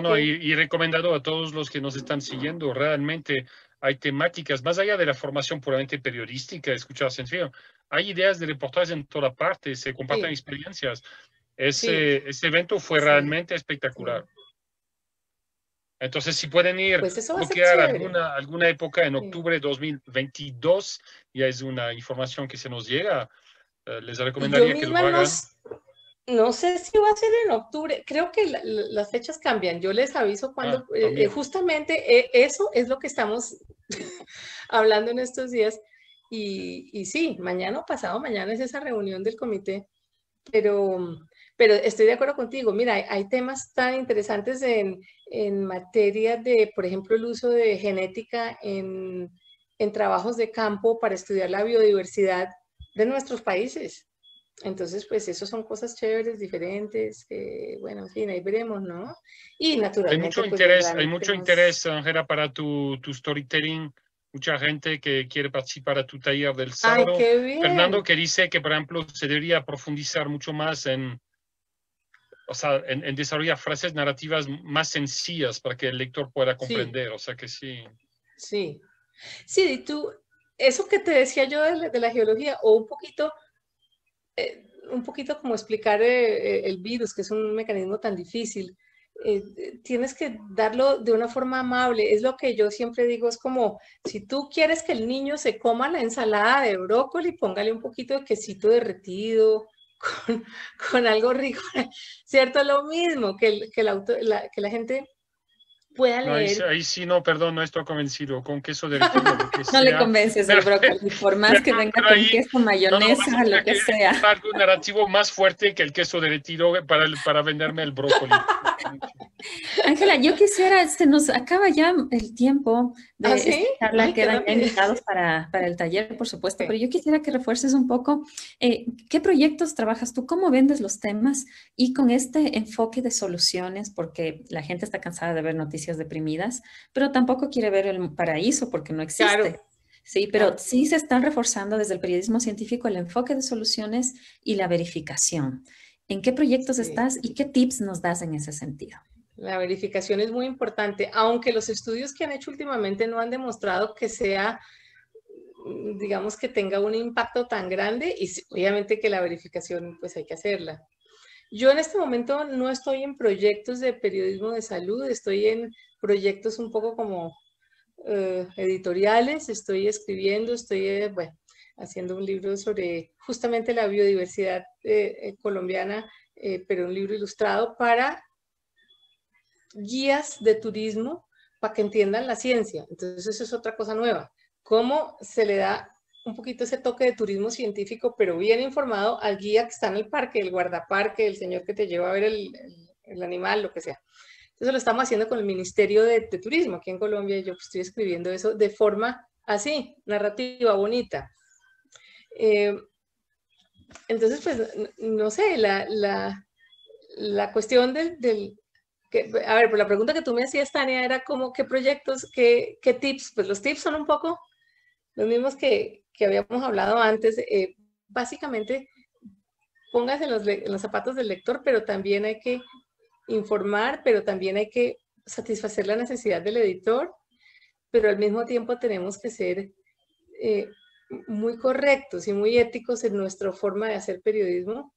No, y recomendado a todos los que nos están siguiendo, realmente hay temáticas, más allá de la formación puramente periodística, escuchar sencillo, hay ideas de reportajes en toda parte, se comparten experiencias. Ese evento fue realmente espectacular. Entonces, si pueden ir pues bloquear alguna época en octubre de 2022, ya es una información que se nos llega, les recomendaría que lo hagan. No sé si va a ser en octubre, creo que las fechas cambian, yo les aviso cuando, justamente eso es lo que estamos hablando en estos días, y sí, mañana o pasado mañana es esa reunión del comité, pero estoy de acuerdo contigo, mira, hay temas tan interesantes en materia de, por ejemplo, el uso de genética en trabajos de campo para estudiar la biodiversidad de nuestros países. Entonces, pues, eso son cosas chéveres, diferentes, bueno, en fin, ahí veremos, ¿no? Y naturalmente... Hay mucho interés, Ángela, para tu storytelling, mucha gente que quiere participar a tu taller del sábado. ¡Ay, qué bien! Fernando, que dice que, por ejemplo, se debería profundizar mucho más en desarrollar frases narrativas más sencillas para que el lector pueda comprender, o sea que sí. Sí. Sí, tú, eso que te decía yo de la geología, o un poquito como explicar el virus, que es un mecanismo tan difícil, tienes que darlo de una forma amable. Es lo que yo siempre digo, es como, si tú quieres que el niño se coma la ensalada de brócoli, póngale un poquito de quesito derretido, con, con algo rico, ¿cierto? Lo mismo que la gente pueda No, leer. ahí sí, no, perdón, no estoy convencido. Con queso derretido, lo que No le sea. convences el brócoli, por más que venga con Ahí, queso, no, vas mayonesa, a lo tener que que sea. buscar algún narrativo más fuerte que el queso derretido para venderme el brócoli. Ángela, yo quisiera, se nos acaba ya el tiempo ¿Ah, de esta sí? charla, Ay, qué quedan ya rapidez. invitados para el taller, por supuesto, Sí. pero yo quisiera que refuerces un poco qué proyectos trabajas tú, cómo vendes los temas y con este enfoque de soluciones, porque la gente está cansada de ver noticias deprimidas, pero tampoco quiere ver el paraíso porque no Claro, existe. Sí, pero claro. sí se están reforzando desde el periodismo científico el enfoque de soluciones y la verificación. ¿En qué proyectos Sí. estás y qué tips nos das en ese sentido? La verificación es muy importante, aunque los estudios que han hecho últimamente no han demostrado que sea, digamos, que tenga un impacto tan grande y obviamente que la verificación pues hay que hacerla. Yo en este momento no estoy en proyectos de periodismo de salud, estoy en proyectos un poco como editoriales, estoy escribiendo, bueno, haciendo un libro sobre justamente la biodiversidad colombiana, pero un libro ilustrado para guías de turismo para que entiendan la ciencia. Entonces eso es otra cosa nueva. ¿Cómo se le da un poquito ese toque de turismo científico, pero bien informado al guía que está en el parque, el guardaparque, el señor que te lleva a ver el animal, lo que sea? Entonces lo estamos haciendo con el Ministerio de Turismo aquí en Colombia y yo estoy escribiendo eso de forma así, narrativa, bonita. Entonces, pues, no sé, la cuestión a ver, pues la pregunta que tú me hacías, Tania, era como qué proyectos, qué tips. Pues los tips son un poco los mismos que habíamos hablado antes. Básicamente, póngase en los zapatos del lector, pero también hay que informar, pero también hay que satisfacer la necesidad del editor, pero al mismo tiempo tenemos que ser muy correctos y muy éticos en nuestra forma de hacer periodismo,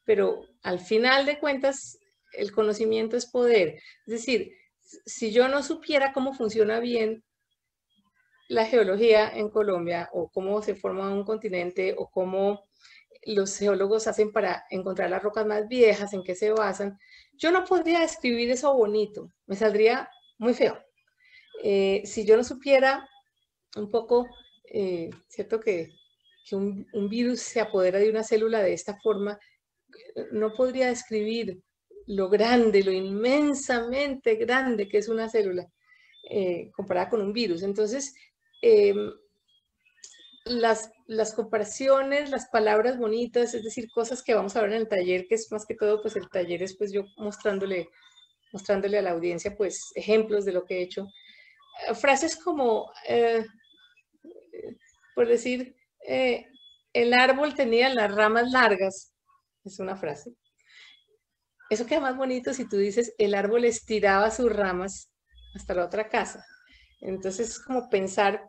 pero al final de cuentas el conocimiento es poder. Es decir, si yo no supiera cómo funciona bien la geología en Colombia o cómo se forma un continente o cómo los geólogos hacen para encontrar las rocas más viejas, en qué se basan, yo no podría describir eso bonito, me saldría muy feo. Si yo no supiera un poco, cierto que un virus se apodera de una célula de esta forma, no podría describir lo grande, lo inmensamente grande que es una célula comparada con un virus. Entonces, las comparaciones, las palabras bonitas, es decir, cosas que vamos a ver en el taller, que es más que todo, pues el taller es pues yo mostrándole a la audiencia pues ejemplos de lo que he hecho. Frases como, por decir, el árbol tenía las ramas largas, es una frase. Eso queda más bonito si tú dices, el árbol estiraba sus ramas hasta la otra casa. Entonces es como pensar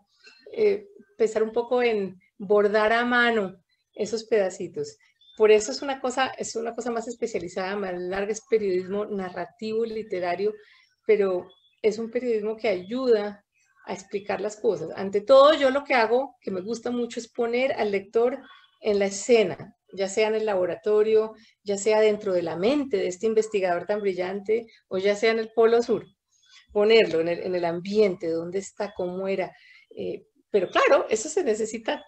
un poco en bordar a mano esos pedacitos. Por eso es una cosa más especializada, más larga, es periodismo narrativo, literario, pero es un periodismo que ayuda a explicar las cosas. Ante todo, yo lo que hago, que me gusta mucho, es poner al lector en la escena, ya sea en el laboratorio, ya sea dentro de la mente de este investigador tan brillante, o ya sea en el Polo Sur. Ponerlo en el ambiente, dónde está, cómo era. Pero claro, eso se necesita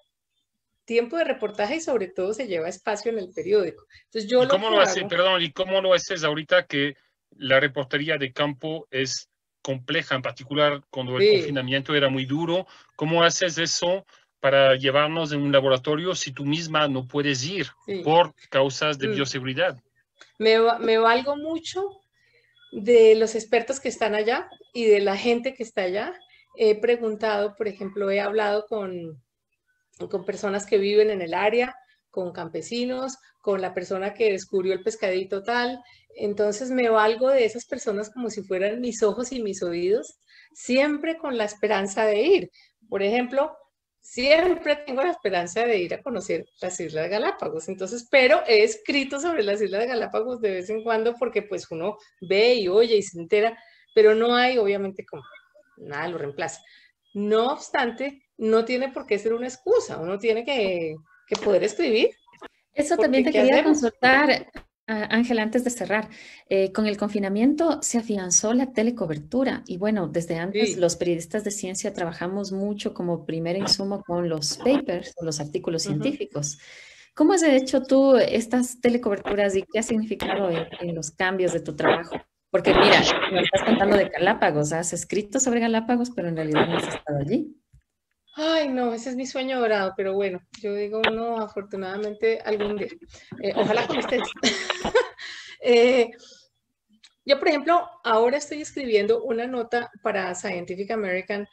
tiempo de reportaje y sobre todo se lleva espacio en el periódico. Entonces yo ¿Y cómo lo haces? Perdón, ¿y cómo lo haces ahorita que la reportería de campo es compleja, en particular cuando el confinamiento era muy duro? ¿Cómo haces eso para llevarnos en un laboratorio si tú misma no puedes ir por causas de bioseguridad? Me valgo mucho de los expertos que están allá y de la gente que está allá. He preguntado, por ejemplo, he hablado con personas que viven en el área, con campesinos, con la persona que descubrió el pescadito tal. Entonces me valgo de esas personas como si fueran mis ojos y mis oídos, siempre con la esperanza de ir, Por ejemplo, siempre tengo la esperanza de ir a conocer las Islas Galápagos, entonces, pero he escrito sobre las Islas Galápagos de vez en cuando porque pues uno ve y oye y se entera, pero no hay obviamente como nada lo reemplaza. No obstante, no tiene por qué ser una excusa, uno tiene que poder escribir. Eso también te quería consultar, Ángela, antes de cerrar. Con el confinamiento se afianzó la telecobertura y bueno, desde antes Sí. los periodistas de ciencia trabajamos mucho como primer insumo con los papers o los artículos científicos. ¿Cómo has hecho tú estas telecoberturas y qué ha significado en los cambios de tu trabajo? Porque mira, me estás contando de Galápagos, has escrito sobre Galápagos, pero en realidad no has estado allí. Ay, no, ese es mi sueño dorado, pero bueno, yo digo, no, afortunadamente algún día. Ojalá con ustedes. Yo, por ejemplo, ahora estoy escribiendo una nota para Scientific American,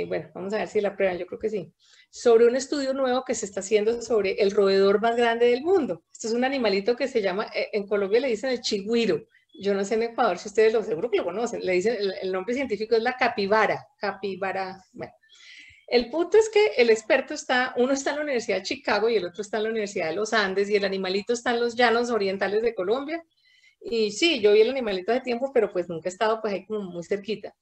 bueno, vamos a ver si la prueban, yo creo que sí, sobre un estudio nuevo que se está haciendo sobre el roedor más grande del mundo. Esto es un animalito que se llama, en Colombia le dicen el chigüiro. Yo no sé en Ecuador si ustedes lo seguro que lo conocen. Le dicen, el nombre científico es la capibara. Capibara, bueno. El punto es que el experto uno está en la Universidad de Chicago y el otro está en la Universidad de los Andes y el animalito está en los llanos orientales de Colombia. Y sí, yo vi el animalito hace tiempo, pero pues nunca he estado pues ahí como muy cerquita.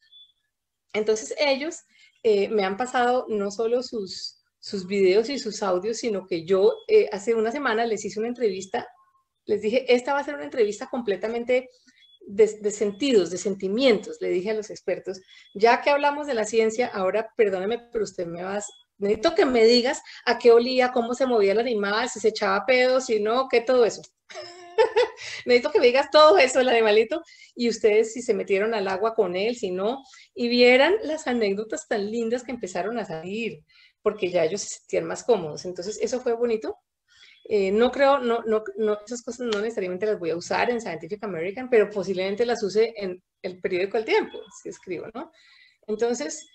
Entonces ellos me han pasado no solo sus videos y sus audios, sino que yo hace una semana les hice una entrevista, les dije, esta va a ser una entrevista completamente de sentidos, de sentimientos, le dije a los expertos, ya que hablamos de la ciencia, ahora perdóname, pero necesito que me digas a qué olía, cómo se movía el animal, si se echaba pedos, si no, qué todo eso. Necesito que me digas todo eso del animalito y ustedes si se metieron al agua con él, si no, y vieran las anécdotas tan lindas que empezaron a salir, porque ya ellos se sentían más cómodos. Entonces, eso fue bonito. No creo, esas cosas no necesariamente las voy a usar en Scientific American, pero posiblemente las use en el periódico El Tiempo, si escribo, ¿no? Entonces,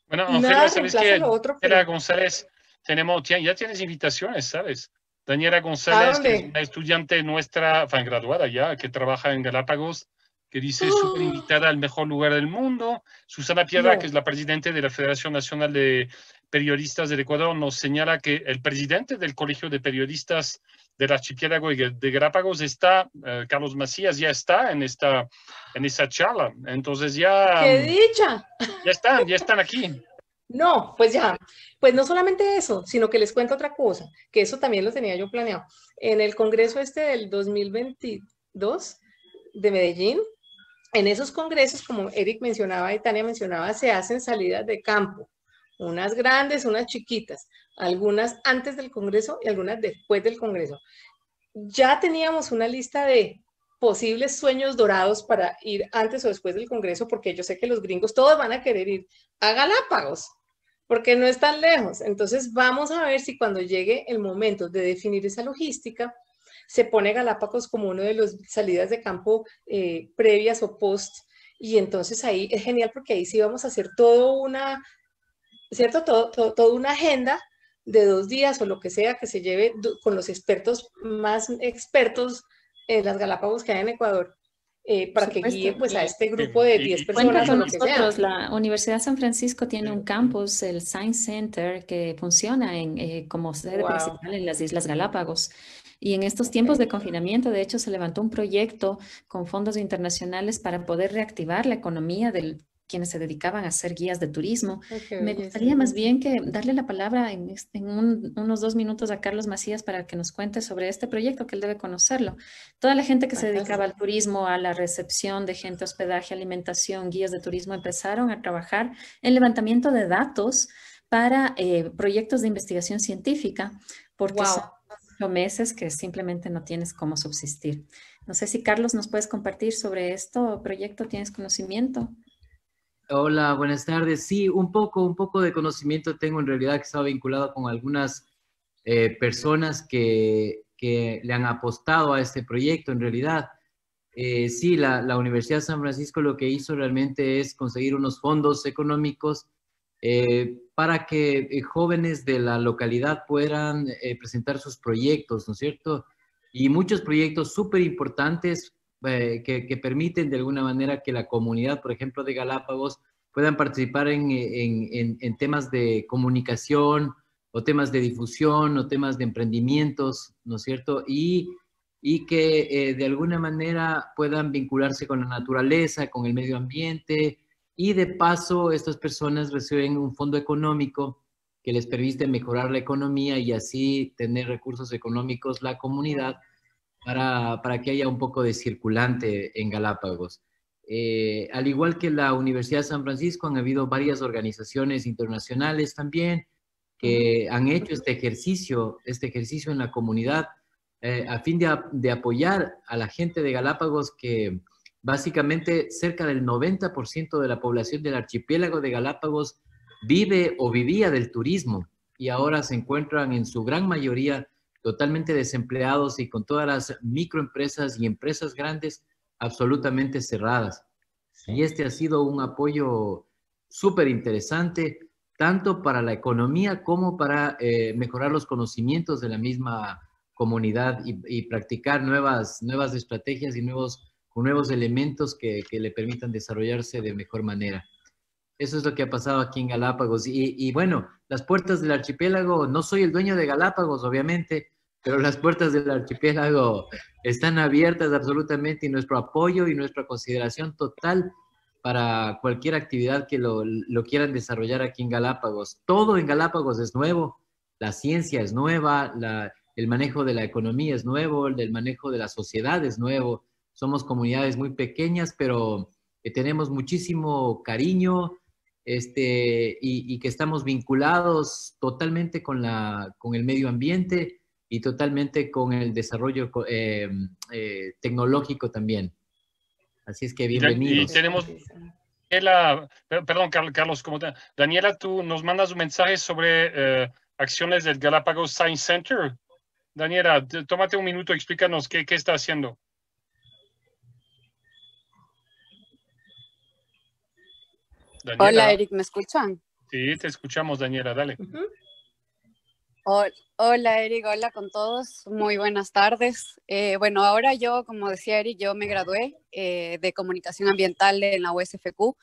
bueno, Ángela, nada ¿sabes reemplaza qué? lo otro. Daniela González, ya tienes invitaciones, ¿sabes? Daniela González, que es una estudiante nuestra, graduada ya, que trabaja en Galápagos, que dice súper invitada al mejor lugar del mundo. Susana Piedra, que es la presidenta de la Federación Nacional de Periodistas del Ecuador, nos señala que el presidente del Colegio de Periodistas del Archipiélago de Galápagos está, Carlos Macías, ya está en esa charla. Entonces ya... ¡Qué dicha! Ya están aquí. No, pues ya, pues no solamente eso, sino que les cuento otra cosa, que eso también lo tenía yo planeado. En el congreso del 2022 de Medellín, en esos congresos, como Eric mencionaba y Tania mencionaba, se hacen salidas de campo, unas grandes, unas chiquitas, algunas antes del congreso y algunas después del congreso. Ya teníamos una lista de posibles sueños dorados para ir antes o después del congreso, porque yo sé que los gringos todos van a querer ir a Galápagos, porque no es tan lejos. Entonces vamos a ver si cuando llegue el momento de definir esa logística, se pone Galápagos como uno de las salidas de campo previas o post, y entonces ahí es genial porque ahí sí vamos a hacer toda una agenda de 2 días o lo que sea que se lleve con los expertos más expertos en las Galápagos que hay en Ecuador, para que guíe pues a este grupo de 10 personas o lo que sea. La Universidad de San Francisco tiene un campus, el Science Center, que funciona como sede principal en las Islas Galápagos. Y en estos tiempos de confinamiento, de hecho, se levantó un proyecto con fondos internacionales para poder reactivar la economía de quienes se dedicaban a ser guías de turismo. Me gustaría más bien que darle la palabra en unos 2 minutos a Carlos Macías para que nos cuente sobre este proyecto, que él debe conocerlo. Toda la gente que se dedicaba al turismo, a la recepción de gente, hospedaje, alimentación, guías de turismo, empezaron a trabajar en levantamiento de datos para proyectos de investigación científica, porque son 8 meses que simplemente no tienes cómo subsistir. No sé si, Carlos, nos puedes compartir sobre esto proyecto, ¿tienes conocimiento? Hola, buenas tardes. Sí, un poco de conocimiento tengo en realidad, que estaba vinculado con algunas personas que le han apostado a este proyecto en realidad. Sí, la Universidad de San Francisco lo que hizo realmente es conseguir unos fondos económicos para que jóvenes de la localidad puedan presentar sus proyectos, ¿no es cierto? Y muchos proyectos súper importantes que permiten de alguna manera que la comunidad, por ejemplo, de Galápagos, puedan participar en temas de comunicación o temas de difusión o temas de emprendimientos, ¿no es cierto? Y que de alguna manera puedan vincularse con la naturaleza, con el medio ambiente, y de paso estas personas reciben un fondo económico que les permite mejorar la economía y así tener recursos económicos la comunidad para que haya un poco de circulante en Galápagos. Al igual que la Universidad de San Francisco, han habido varias organizaciones internacionales también que han hecho este ejercicio en la comunidad a fin de apoyar a la gente de Galápagos, que básicamente cerca del 90% de la población del archipiélago de Galápagos vive o vivía del turismo y ahora se encuentran en su gran mayoría totalmente desempleados y con todas las microempresas y empresas grandes absolutamente cerradas. Y este ha sido un apoyo súper interesante, tanto para la economía como para mejorar los conocimientos de la misma comunidad y practicar nuevas estrategias y con nuevos elementos que le permitan desarrollarse de mejor manera. Eso es lo que ha pasado aquí en Galápagos. Y bueno, las puertas del archipiélago, no soy el dueño de Galápagos, obviamente, pero las puertas del archipiélago están abiertas absolutamente, y nuestro apoyo y nuestra consideración total para cualquier actividad que lo quieran desarrollar aquí en Galápagos. Todo en Galápagos es nuevo, la ciencia es nueva, el manejo de la economía es nuevo, el manejo de la sociedad es nuevo. Somos comunidades muy pequeñas, pero que tenemos muchísimo cariño, y que estamos vinculados totalmente con el medio ambiente y totalmente con el desarrollo tecnológico también. Así es que bienvenidos. Y tenemos Daniela, perdón Carlos, Daniela, tú nos mandas un mensaje sobre acciones del Galápagos Science Center. Daniela, tómate un minuto, explícanos qué está haciendo. Daniela. Hola, Eric, ¿me escuchan? Sí, te escuchamos, Daniela, dale. Hola, Eric, hola con todos, muy buenas tardes. Bueno, ahora yo, como decía Eric, yo me gradué de Comunicación Ambiental en la USFQ.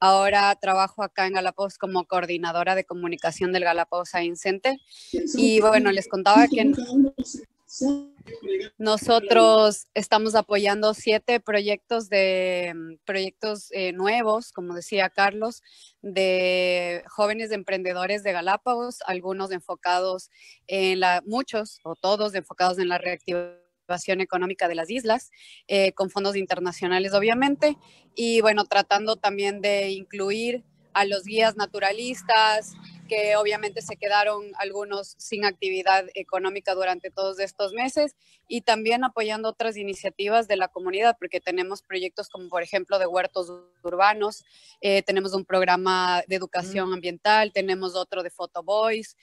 Ahora trabajo acá en Galápagos como coordinadora de comunicación del Galápagos Science Center. Y bueno, les contaba que nosotros estamos apoyando 7 proyectos nuevos, como decía Carlos, de jóvenes emprendedores de Galápagos, algunos enfocados muchos o todos enfocados en la reactivación económica de las islas, con fondos internacionales obviamente, y bueno, tratando también de incluir a los guías naturalistas, que obviamente se quedaron algunos sin actividad económica durante todos estos meses, y también apoyando otras iniciativas de la comunidad, porque tenemos proyectos como por ejemplo de huertos urbanos, tenemos un programa de educación ambiental, tenemos otro de Photoboys,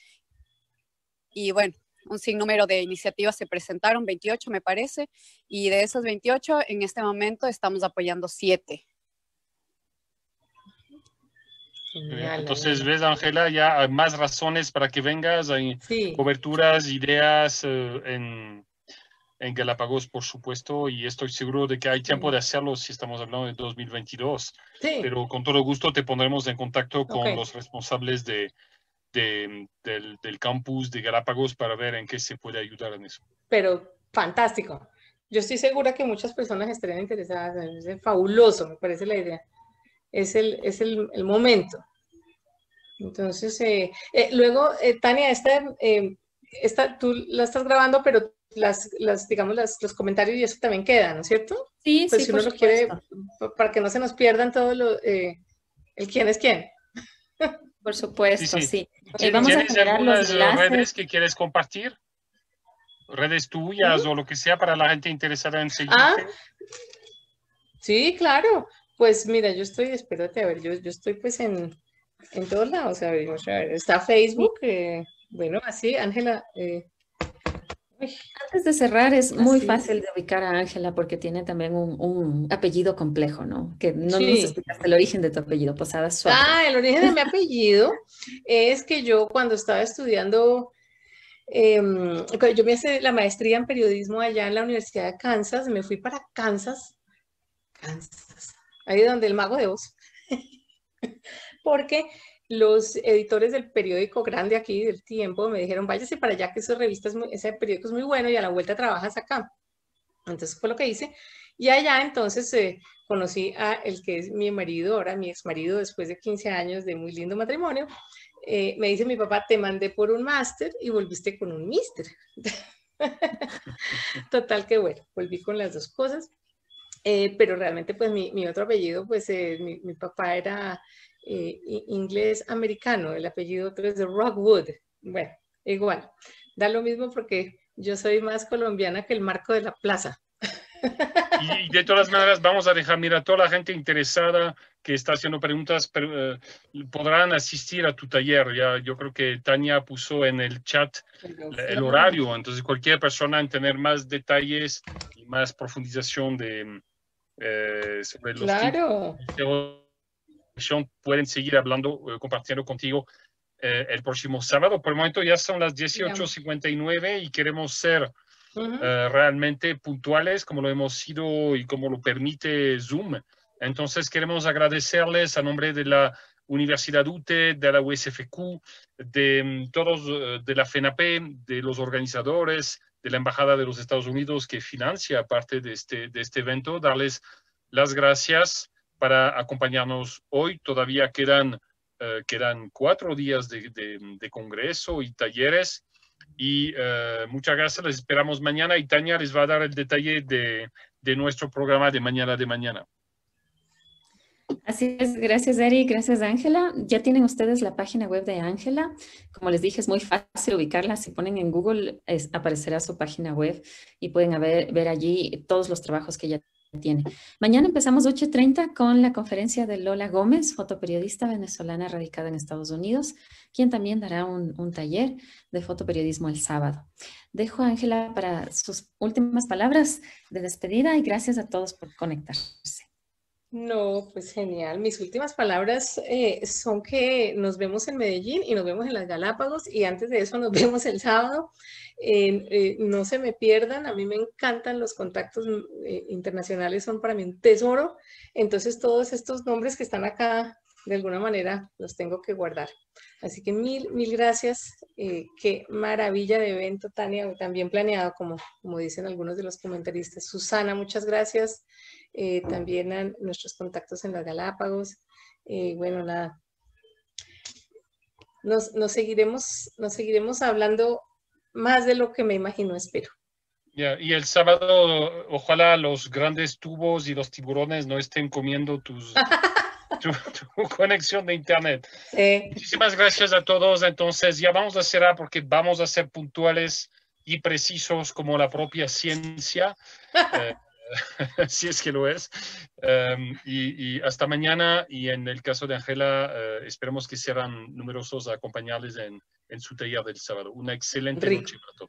y bueno, un sinnúmero de iniciativas se presentaron, 28 me parece, y de esas 28 en este momento estamos apoyando 7. Entonces, ves, Ángela, ya hay más razones para que vengas, hay coberturas, ideas en Galápagos, por supuesto, y estoy seguro de que hay tiempo de hacerlo si estamos hablando de 2022. Pero con todo gusto te pondremos en contacto con los responsables del campus de Galápagos para ver en qué se puede ayudar en eso. Pero fantástico. Yo estoy segura que muchas personas estarían interesadas. Es fabuloso, me parece la idea. Es el momento. Entonces, luego, Tania, tú la estás grabando, pero digamos, los comentarios y eso también quedan, ¿no es cierto? Sí, pues sí, si uno lo quiere, para que no se nos pierdan todo el quién es quién. Por supuesto, sí. Vamos a generar algunas redes que quieres compartir? Redes tuyas o lo que sea para la gente interesada en seguirte. Sí, claro. Pues mira, yo estoy, espérate, a ver, yo estoy pues en todos lados, a ver, está Facebook, bueno, así, Ángela. Antes de cerrar, es muy fácil de ubicar a Ángela porque tiene también un apellido complejo, ¿no? Que no nos explicaste el origen de tu apellido, Posadas Suárez. El origen de mi apellido es que yo cuando estaba estudiando, yo me hice la maestría en periodismo allá en la Universidad de Kansas, me fui para Kansas, ahí donde el Mago de Oz. porque los editores del periódico grande aquí, del Tiempo, me dijeron, váyase para allá, que ese periódico es muy bueno y a la vuelta trabajas acá. Entonces fue lo que hice. Y allá entonces conocí a el que es mi marido, ahora mi ex marido, después de 15 años de muy lindo matrimonio. Me dice mi papá, te mandé por un máster y volviste con un mister. Total que bueno, volví con las dos cosas. Pero realmente pues mi otro apellido, pues mi papá era inglés americano, el apellido otro es de Rockwood. Bueno, igual, da lo mismo porque yo soy más colombiana que el marco de la plaza. Y de todas maneras vamos a dejar, mira, toda la gente interesada que está haciendo preguntas podrán asistir a tu taller. Ya, yo creo que Tania puso en el chat el horario, entonces cualquier persona en tener más detalles y más profundización sobre los tipos pueden seguir hablando, compartiendo contigo el próximo sábado. Por el momento ya son las 18:59 y queremos ser realmente puntuales como lo hemos sido y como lo permite Zoom. Entonces queremos agradecerles a nombre de la Universidad UTE, de la USFQ, de todos, de la FENAP, de los organizadores, de la Embajada de los Estados Unidos que financia parte de este evento, darles las gracias para acompañarnos hoy. Todavía quedan 4 días de congreso y talleres. Y muchas gracias, les esperamos mañana y Tania les va a dar el detalle de nuestro programa de mañana. Así es, gracias Eric, gracias Ángela. Ya tienen ustedes la página web de Ángela. Como les dije, es muy fácil ubicarla. Si ponen en Google, aparecerá su página web y pueden ver allí todos los trabajos que ella tiene. Mañana empezamos 8:30 con la conferencia de Lola Gómez, fotoperiodista venezolana radicada en Estados Unidos, quien también dará un taller de fotoperiodismo el sábado. Dejo a Ángela para sus últimas palabras de despedida y gracias a todos por conectarse. No, pues genial. Mis últimas palabras son que nos vemos en Medellín y nos vemos en las Galápagos y antes de eso nos vemos el sábado. No se me pierdan, a mí me encantan los contactos internacionales, son para mí un tesoro. Entonces todos estos nombres que están acá, de alguna manera, los tengo que guardar. Así que mil gracias. Qué maravilla de evento, Tania, también planeado, como dicen algunos de los comentaristas. Susana, muchas gracias. También a nuestros contactos en las Galápagos. Bueno, nada. Nos seguiremos hablando más de lo que me imagino, espero. Y el sábado, ojalá los grandes tubos y los tiburones no estén comiendo tu conexión de internet. Muchísimas gracias a todos. Entonces ya vamos a cerrar porque vamos a ser puntuales y precisos como la propia ciencia. Si es que lo es. Y hasta mañana. Y en el caso de Ángela, esperemos que sean numerosos a acompañarles en su taller del sábado. Una excelente noche para todos.